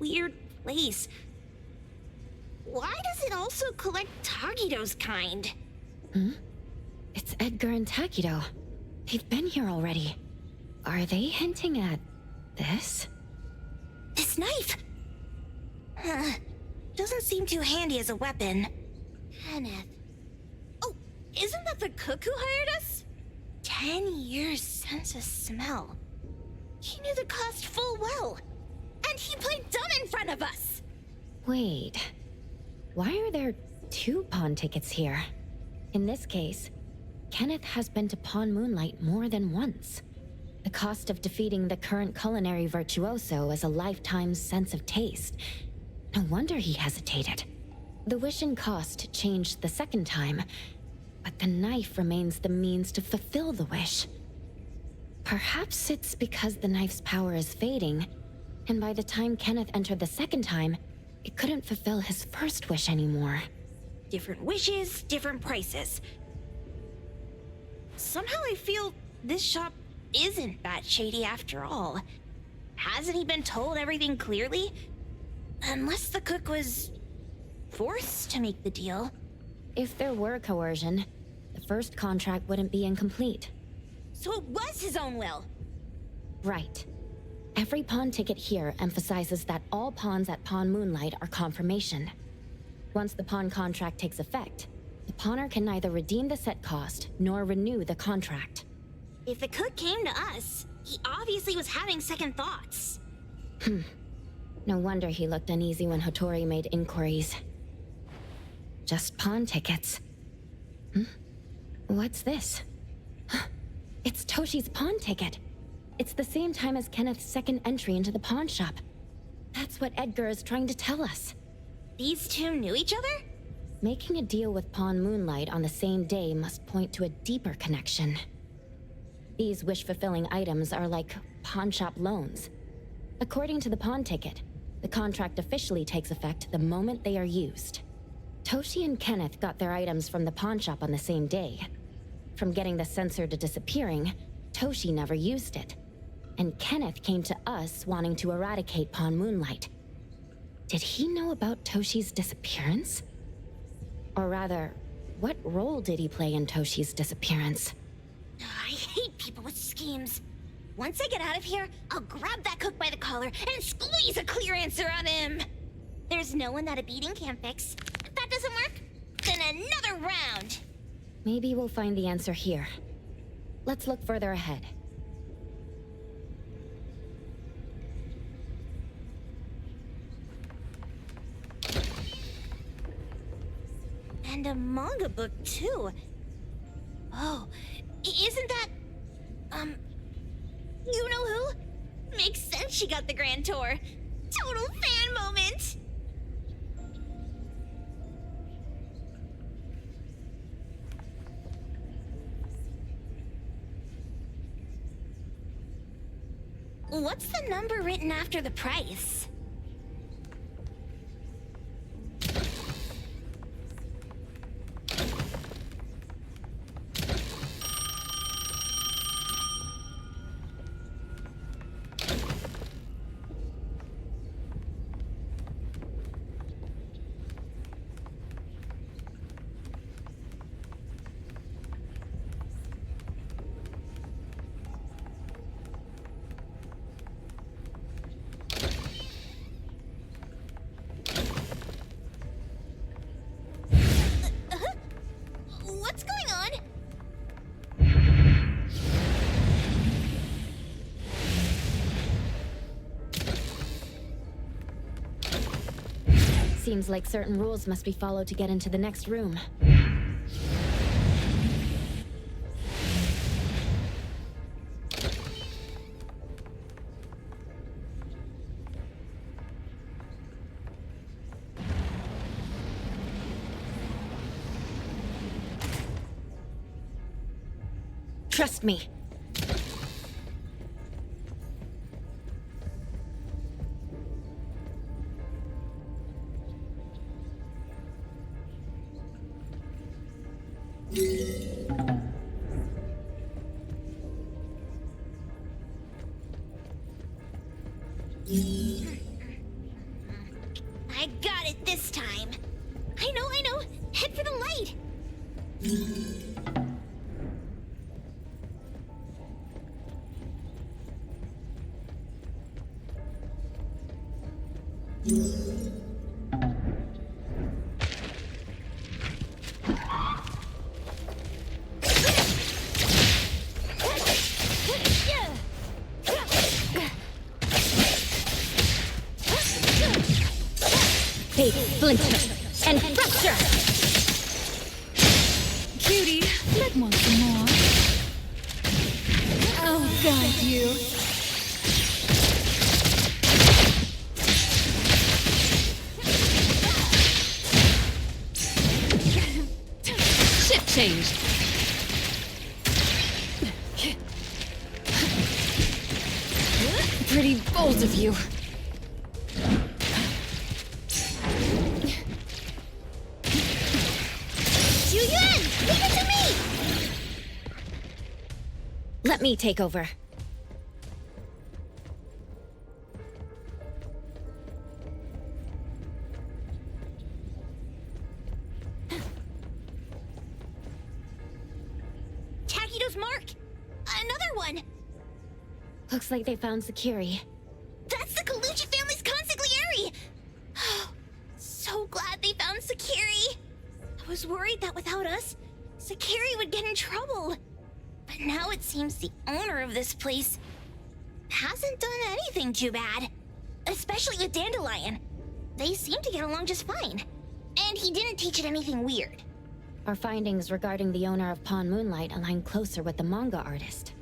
Weird place. Why does it also collect Tagido's kind? It's Edgar and Takido. They've been here already. Are they hinting at this? This knife! Doesn't seem too handy as a weapon. Kenneth. Oh, isn't that the cook who hired us? 10 years sense of smell. He knew the cost full well. And he played dumb in front of us! Wait. Why are there 2 pawn tickets here? In this case, Kenneth has been to Pawn Moonlight more than once. The cost of defeating the current culinary virtuoso is a lifetime's sense of taste. No wonder he hesitated. The wish and cost changed the second time, but the knife remains the means to fulfill the wish. Perhaps it's because the knife's power is fading, and by the time Kenneth entered the second time, it couldn't fulfill his first wish anymore. Different wishes, different prices. Somehow I feel this shop isn't that shady after all. Hasn't he been told everything clearly? Unless the cook was forced to make the deal. If there were coercion, the first contract wouldn't be incomplete. So it was his own will? Right. Every pawn ticket here emphasizes that all pawns at Pawn Moonlight are confirmation. Once the pawn contract takes effect, the pawner can neither redeem the set cost nor renew the contract. If the cook came to us, he obviously was having second thoughts. No wonder he looked uneasy when Hotori made inquiries. Just pawn tickets. What's this? It's Toshi's pawn ticket. It's the same time as Kenneth's second entry into the pawn shop. That's what Edgar is trying to tell us. These 2 knew each other? Making a deal with Pawn Moonlight on the same day must point to a deeper connection. These wish-fulfilling items are like pawn shop loans. According to the pawn ticket, the contract officially takes effect the moment they are used. Toshi and Kenneth got their items from the pawn shop on the same day. From getting the sensor to disappearing, Toshi never used it. And Kenneth came to us wanting to eradicate Pawn Moonlight. Did he know about Toshi's disappearance? Or rather, what role did he play in Toshi's disappearance? I hate people with schemes. Once I get out of here, I'll grab that cook by the collar and squeeze a clear answer on him. There's no one that a beating can't fix. If that doesn't work, then another round. Maybe we'll find the answer here. Let's look further ahead. And a manga book, too. Oh, isn't that... you know who? Makes sense she got the grand tour. Total fan moment! What's the number written after the price? Seems like certain rules must be followed to get into the next room. Trust me. I got it this time. I know. Head for the light. Fate, splinter, and fracture! Cutie, let want some more. Oh, God, you. Shit changed. Pretty bold of you. Let me take over. Takido's mark! Another one! Looks like they found Sakiri. That's the Colucci family's consigliere! So glad they found Sakiri! I was worried that without us, Sakiri would get in trouble. But now it seems the owner of this place hasn't done anything too bad. Especially with Dandelion. They seem to get along just fine. And he didn't teach it anything weird. Our findings regarding the owner of Pawn Moonlight align closer with the manga artist.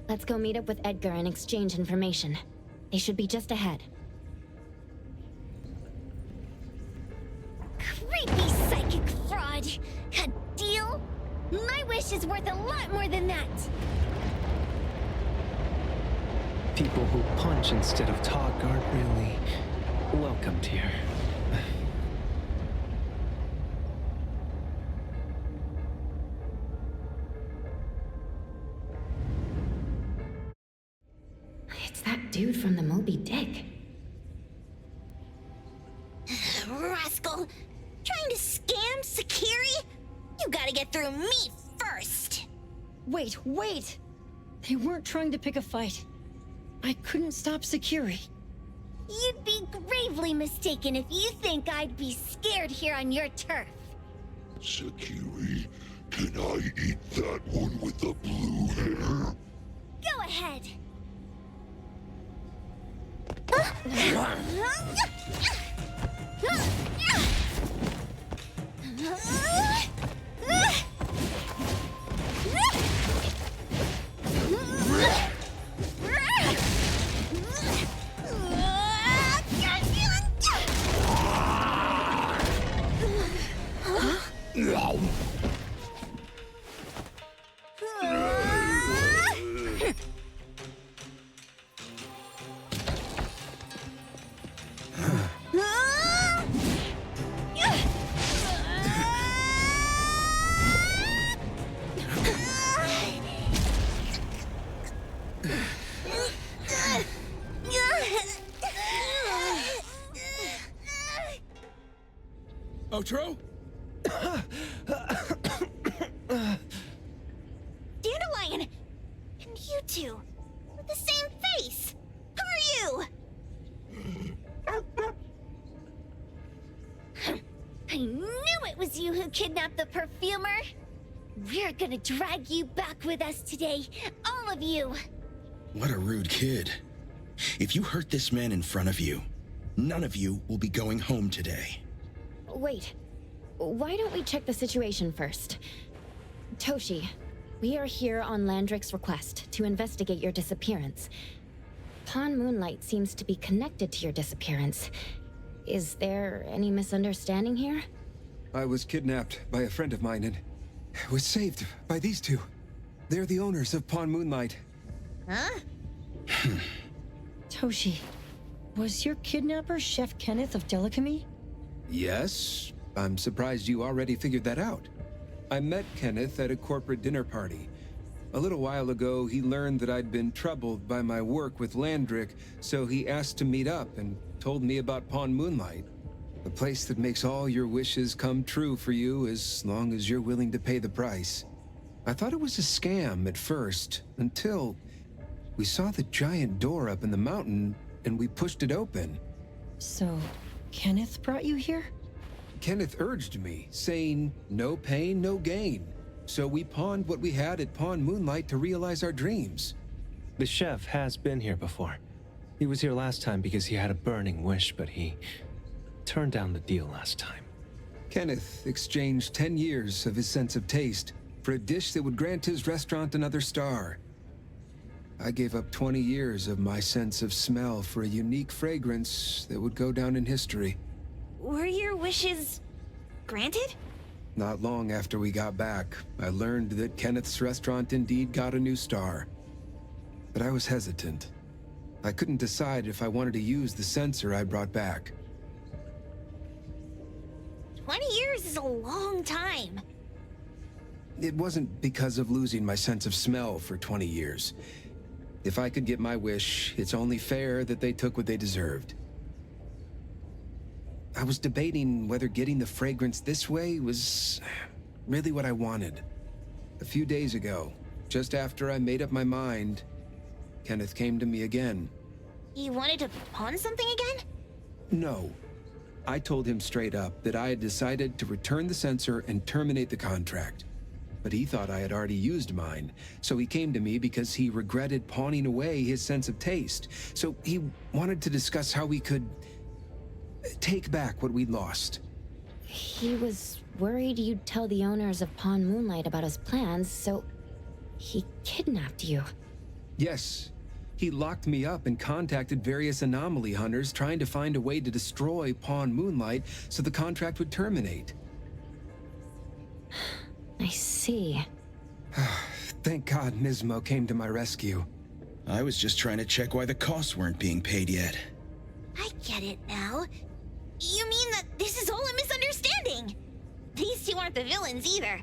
Let's go meet up with Edgar and exchange information. They should be just ahead. Creepy psychic fraud! A deal? My wish is worth a lot more than that! People who punch instead of talk aren't really welcomed here. It's that dude from the Moby Dick. Rascal! Trying to scam Sakiri? You gotta get through me first! Wait! They weren't trying to pick a fight. I couldn't stop Sakiri. You'd be gravely mistaken if you think I'd be scared here on your turf. Sakiri, can I eat that one with the blue hair? Go ahead! Otro? Dandelion! And you two, with the same face! Who are you? I knew it was you who kidnapped the perfumer! We're gonna drag you back with us today, all of you! What a rude kid. If you hurt this man in front of you, none of you will be going home today. Wait. Why don't we check the situation first? Toshi, we are here on Landrick's request to investigate your disappearance. Pawn Moonlight seems to be connected to your disappearance. Is there any misunderstanding here? I was kidnapped by a friend of mine and was saved by these two. They're the owners of Pawn Moonlight. Huh? Toshi, was your kidnapper Chef Kenneth of Delicamy? Yes, I'm surprised you already figured that out. I met Kenneth at a corporate dinner party. A little while ago, he learned that I'd been troubled by my work with Landrick, so he asked to meet up and told me about Pawn Moonlight. A place that makes all your wishes come true for you as long as you're willing to pay the price. I thought it was a scam at first, until we saw the giant door up in the mountain and we pushed it open. So, Kenneth brought you here? Kenneth urged me, saying, no pain, no gain. So we pawned what we had at Pawn Moonlight to realize our dreams. The chef has been here before. He was here last time because he had a burning wish, but he turned down the deal last time. Kenneth exchanged 10 years of his sense of taste for a dish that would grant his restaurant another star. I gave up 20 years of my sense of smell for a unique fragrance that would go down in history. Were your wishes granted? Not long after we got back, I learned that Kenneth's restaurant indeed got a new star. But I was hesitant. I couldn't decide if I wanted to use the sensor I brought back. 20 years is a long time. It wasn't because of losing my sense of smell for 20 years. If I could get my wish, it's only fair that they took what they deserved. I was debating whether getting the fragrance this way was really what I wanted. A few days ago, just after I made up my mind, Kenneth came to me again. You wanted to pawn something again? No. I told him straight up that I had decided to return the sensor and terminate the contract. But he thought I had already used mine, so he came to me because he regretted pawning away his sense of taste. So he wanted to discuss how we could take back what we'd lost. He was worried you'd tell the owners of Pawn Moonlight about his plans, so he kidnapped you. Yes. He locked me up and contacted various anomaly hunters trying to find a way to destroy Pawn Moonlight so the contract would terminate. I see. Thank God Nismo came to my rescue. I was just trying to check why the costs weren't being paid yet. I get it now. You mean that this is all a misunderstanding? These two aren't the villains either.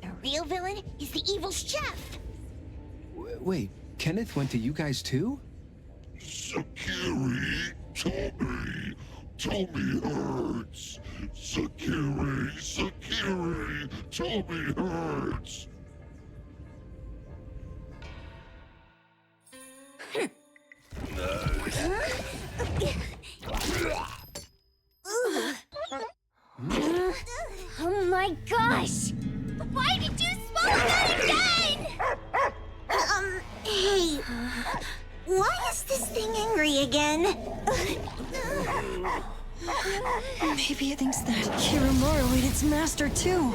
The real villain is the evil chef. Wait, Kenneth went to you guys too? Sakiri, Tommy hurts. Sakiri, Tommy hurts. Oh my gosh! Why did you swallow that again? Hey, why is this thing angry again? Maybe it thinks that Kiramaru ate its master too.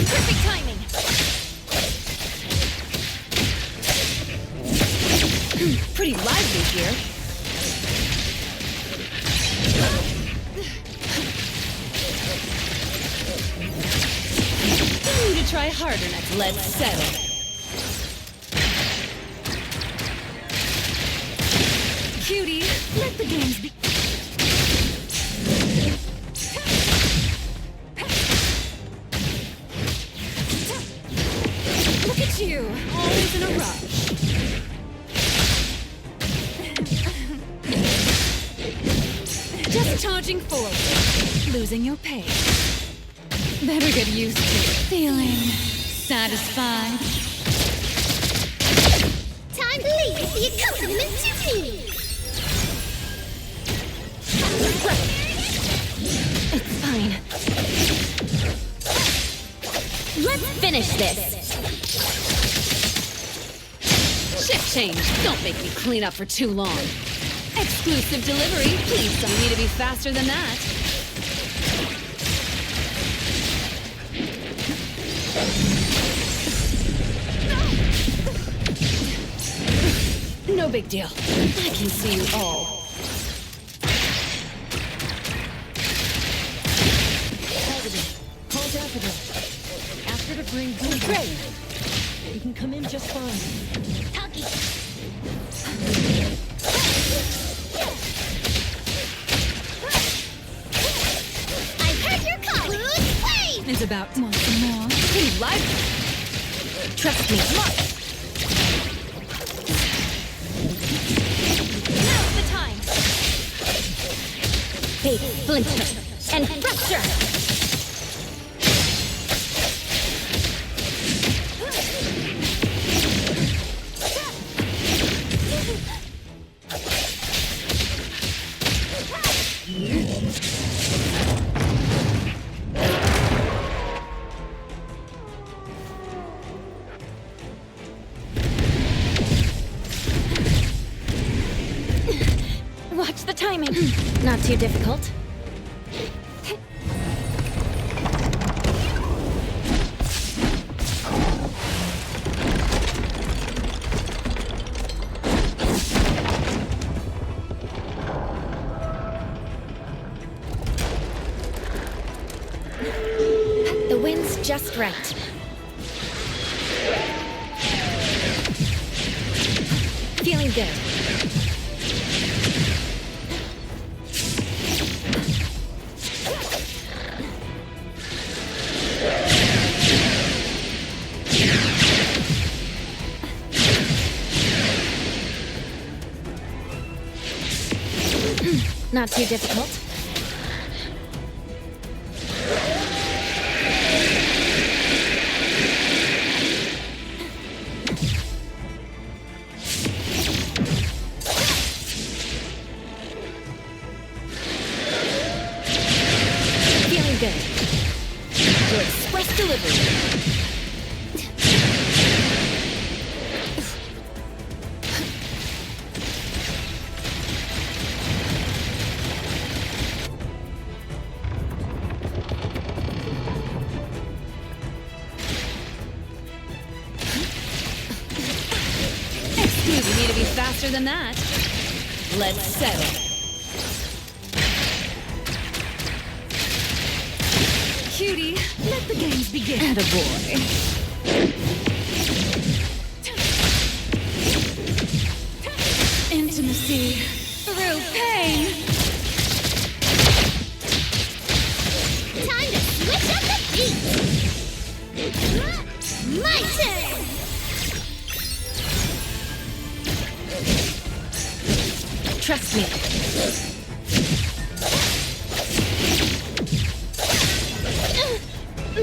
Perfect timing. Pretty lively here. You need to try harder next. Let's settle. Cutie, let the games be. Look at you, always in a rush. Just charging forward, losing your pace. Better get used to feeling satisfied. Time to leave the accompaniment to me! It's fine. Let's finish this. Shift change. Don't make me clean up for too long. Exclusive delivery. Please tell me to be faster than that. No big deal. I can see you all. Call Daffodil. Ask her to bring Blue. Great. You can come in just fine. Talkie. I heard your call. Wait! It's about want some more. Pretty lively. Trust me. Now's the time. Bait, splinter, and fracture. Watch the timing. Not too difficult. The wind's just right. Feeling good. Not too difficult. Feeling good. For express delivery. Excuse me to be faster than that. Let's settle. Cutie, let the games begin. Attaboy. Intimacy through pain. Time to switch up the beat. My turn. Trust me.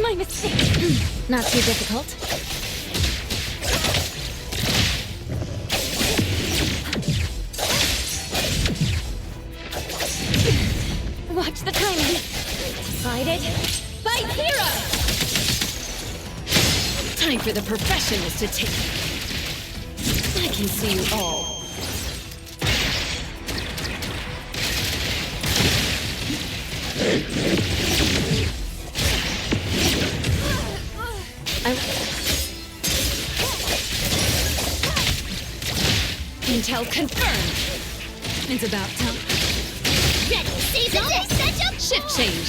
My mistake. Not too difficult. Watch the timing. Decided. Fight hero! Time for the professionals to take. I can see you all. Intel confirmed. It's about time. Ready, season set up. Shift change.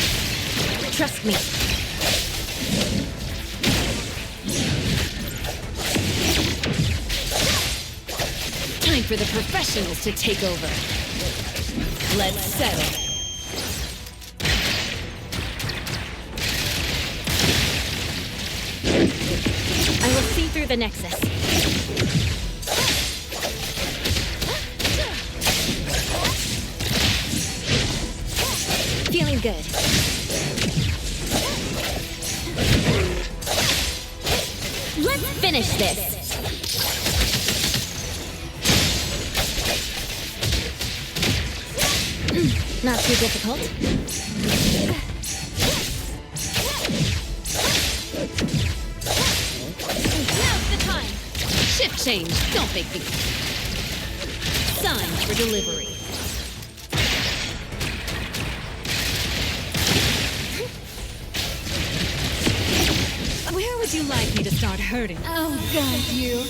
Trust me. Time for the professionals to take over. Let's settle. I will see through the Nexus. Feeling good. Let's finish this. Not too difficult. Now's the time! Shift change, don't make me. Signs for delivery. Where would you like me to start hurting? Oh, God, you.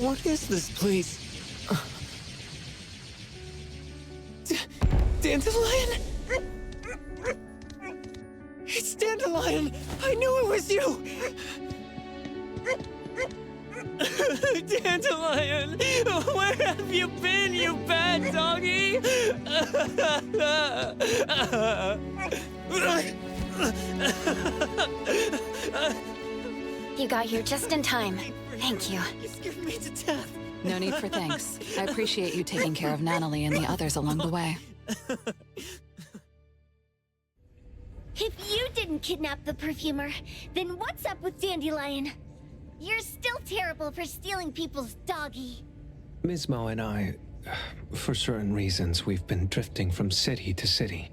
What is this place? Dandelion? It's Dandelion! I knew it was you! Dandelion! Where have you been, you bad doggy? You got here just in time. Thank you. You scared me to death. No need for thanks. I appreciate you taking care of Natalie and the others along the way. If you didn't kidnap the perfumer, then what's up with Dandelion? You're still terrible for stealing people's doggy. Mismo and I, for certain reasons, we've been drifting from city to city.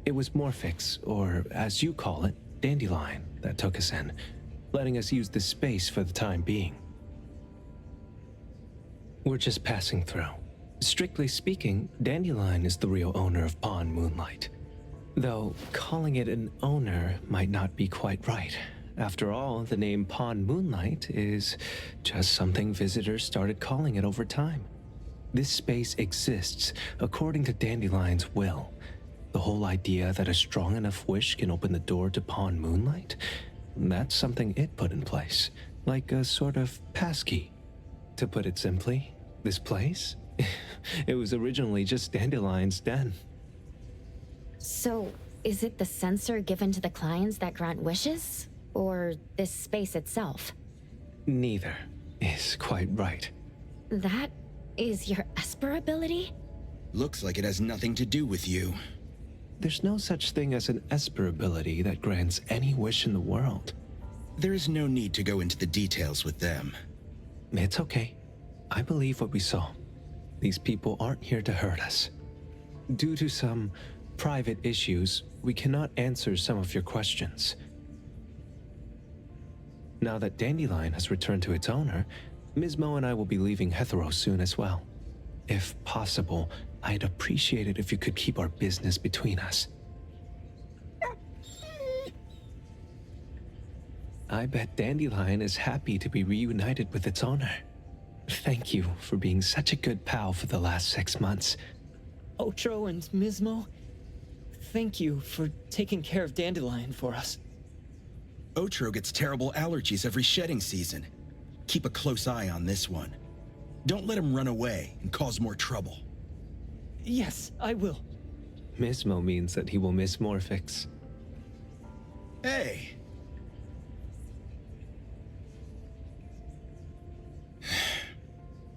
It was Morphix, or as you call it, Dandelion, that took us in, letting us use this space for the time being. We're just passing through. Strictly speaking, Dandelion is the real owner of Pawn Moonlight. Though calling it an owner might not be quite right. After all, the name Pawn Moonlight is just something visitors started calling it over time. This space exists according to Dandelion's will. The whole idea that a strong enough wish can open the door to Pawn Moonlight? That's something it put in place, like a sort of passkey. To put it simply, this place? It was originally just Dandelion's den. So, is it the sensor given to the clients that grant wishes? Or this space itself? Neither is quite right. That is your Esper ability? Looks like it has nothing to do with you. There's no such thing as an Esper ability that grants any wish in the world. There is no need to go into the details with them. It's okay. I believe what we saw. These people aren't here to hurt us. Due to some private issues, we cannot answer some of your questions. Now that Dandelion has returned to its owner, Mismo and I will be leaving Hetero soon as well. If possible, I'd appreciate it if you could keep our business between us. I bet Dandelion is happy to be reunited with its owner. Thank you for being such a good pal for the last 6 months. Otro and Mismo, thank you for taking care of Dandelion for us. Otro gets terrible allergies every shedding season. Keep a close eye on this one. Don't let him run away and cause more trouble. Yes, I will. Mismo means that he will miss Morphix. Hey!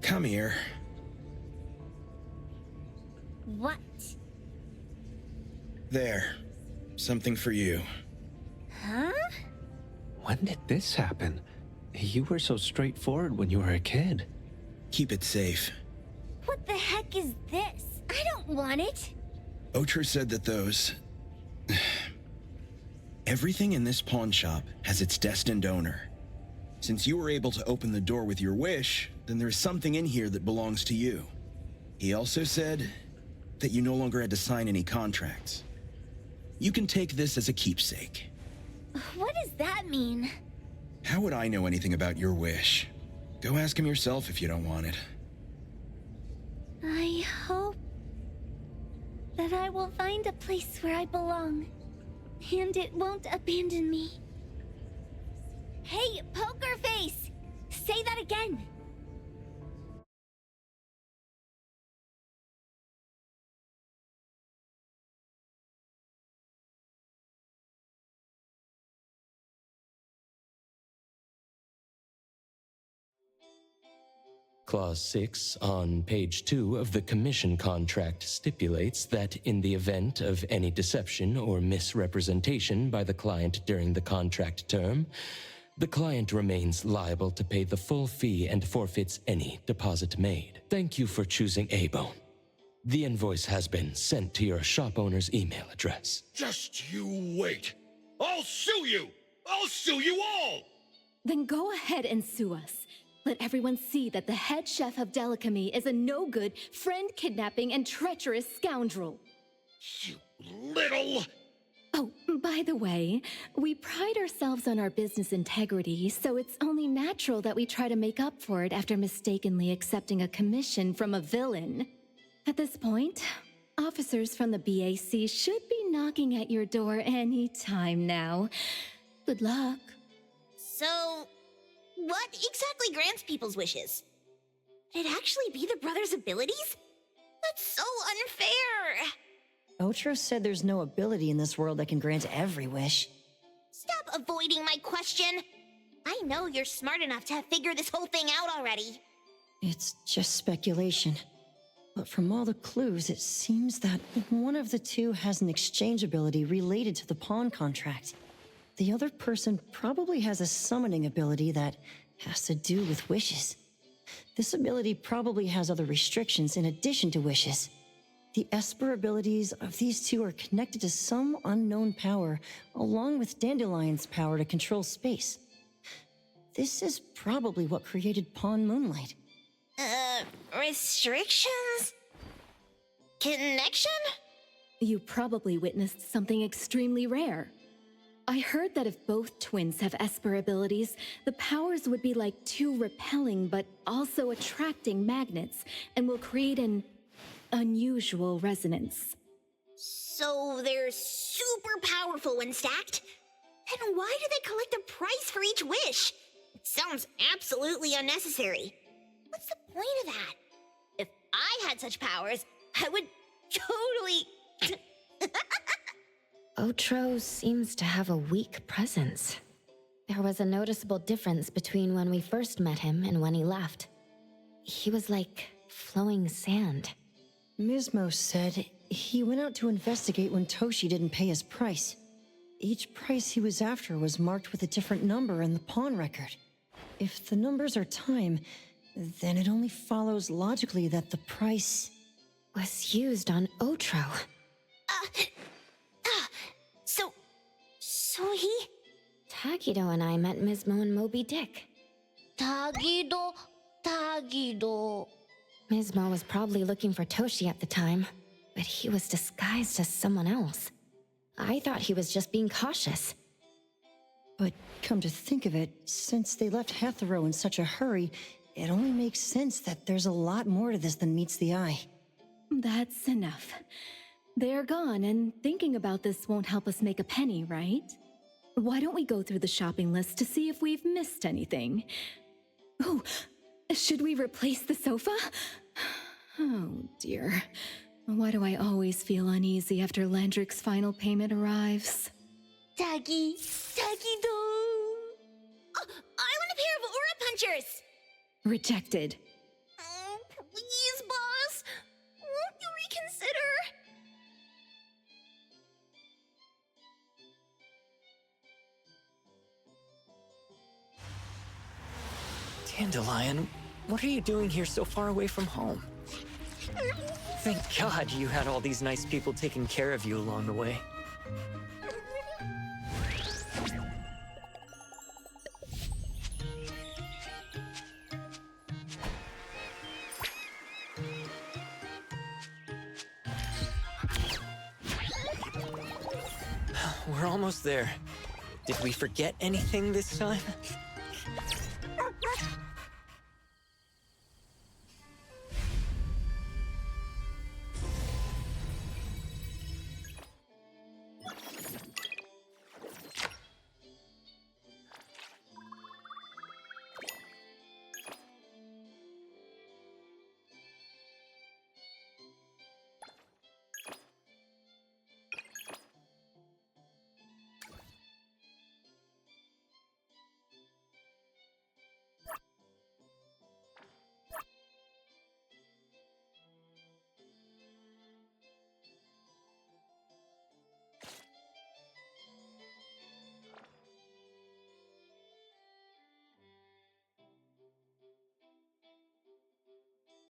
Come here. What? There. Something for you. Huh? When did this happen? You were so straightforward when you were a kid. Keep it safe. What the heck is this? I don't want it. Otro said that those... Everything in this pawn shop has its destined owner. Since you were able to open the door with your wish, then there's something in here that belongs to you. He also said that you no longer had to sign any contracts. You can take this as a keepsake. What does that mean? How would I know anything about your wish? Go ask him yourself if you don't want it. I hope that I will find a place where I belong, and it won't abandon me. Hey, Poker Face! Say that again! Clause 6 on page 2 of the commission contract stipulates that in the event of any deception or misrepresentation by the client during the contract term, the client remains liable to pay the full fee and forfeits any deposit made. Thank you for choosing A-Bone. The invoice has been sent to your shop owner's email address. Just you wait. I'll sue you! I'll sue you all! Then go ahead and sue us. Let everyone see that the head chef of Delicamy is a no-good, friend-kidnapping, and treacherous scoundrel. You little... Oh, by the way, we pride ourselves on our business integrity, so it's only natural that we try to make up for it after mistakenly accepting a commission from a villain. At this point, officers from the BAC should be knocking at your door any time now. Good luck. So, what exactly grants people's wishes? Could it actually be the brothers' abilities? That's so unfair! Otro said there's no ability in this world that can grant every wish. Stop avoiding my question! I know you're smart enough to have figured this whole thing out already. It's just speculation. But from all the clues, it seems that one of the two has an exchange ability related to the pawn contract. The other person probably has a summoning ability that has to do with wishes. This ability probably has other restrictions in addition to wishes. The Esper abilities of these two are connected to some unknown power, along with Dandelion's power to control space. This is probably what created Pawn Moonlight. Restrictions? Connection? You probably witnessed something extremely rare. I heard that if both twins have Esper abilities, the powers would be like two repelling but also attracting magnets, and will create an unusual resonance. So they're super powerful when stacked? Then why do they collect a price for each wish? It sounds absolutely unnecessary. What's the point of that? If I had such powers, I would totally... Otro seems to have a weak presence. There was a noticeable difference between when we first met him and when he left. He was like flowing sand. Mismo said he went out to investigate when Toshi didn't pay his price. Each price he was after was marked with a different number in the pawn record. If the numbers are time, then it only follows logically that the price was used on Otro. So he... Tagido and I met Mismo and Moby Dick. Tagido. Mismo was probably looking for Toshi at the time, but he was disguised as someone else. I thought he was just being cautious. But come to think of it, since they left Hetero in such a hurry, it only makes sense that there's a lot more to this than meets the eye. That's enough. They're gone, and thinking about this won't help us make a penny, right? Why don't we go through the shopping list to see if we've missed anything? Oh, should we replace the sofa? Oh dear. Why do I always feel uneasy after Landrick's final payment arrives? Tagido. Oh, I want a pair of aura punchers! Rejected. Oh, please, boss. Won't you reconsider? Dandelion, what are you doing here so far away from home? Thank God you had all these nice people taking care of you along the way. We're almost there. Did we forget anything this time?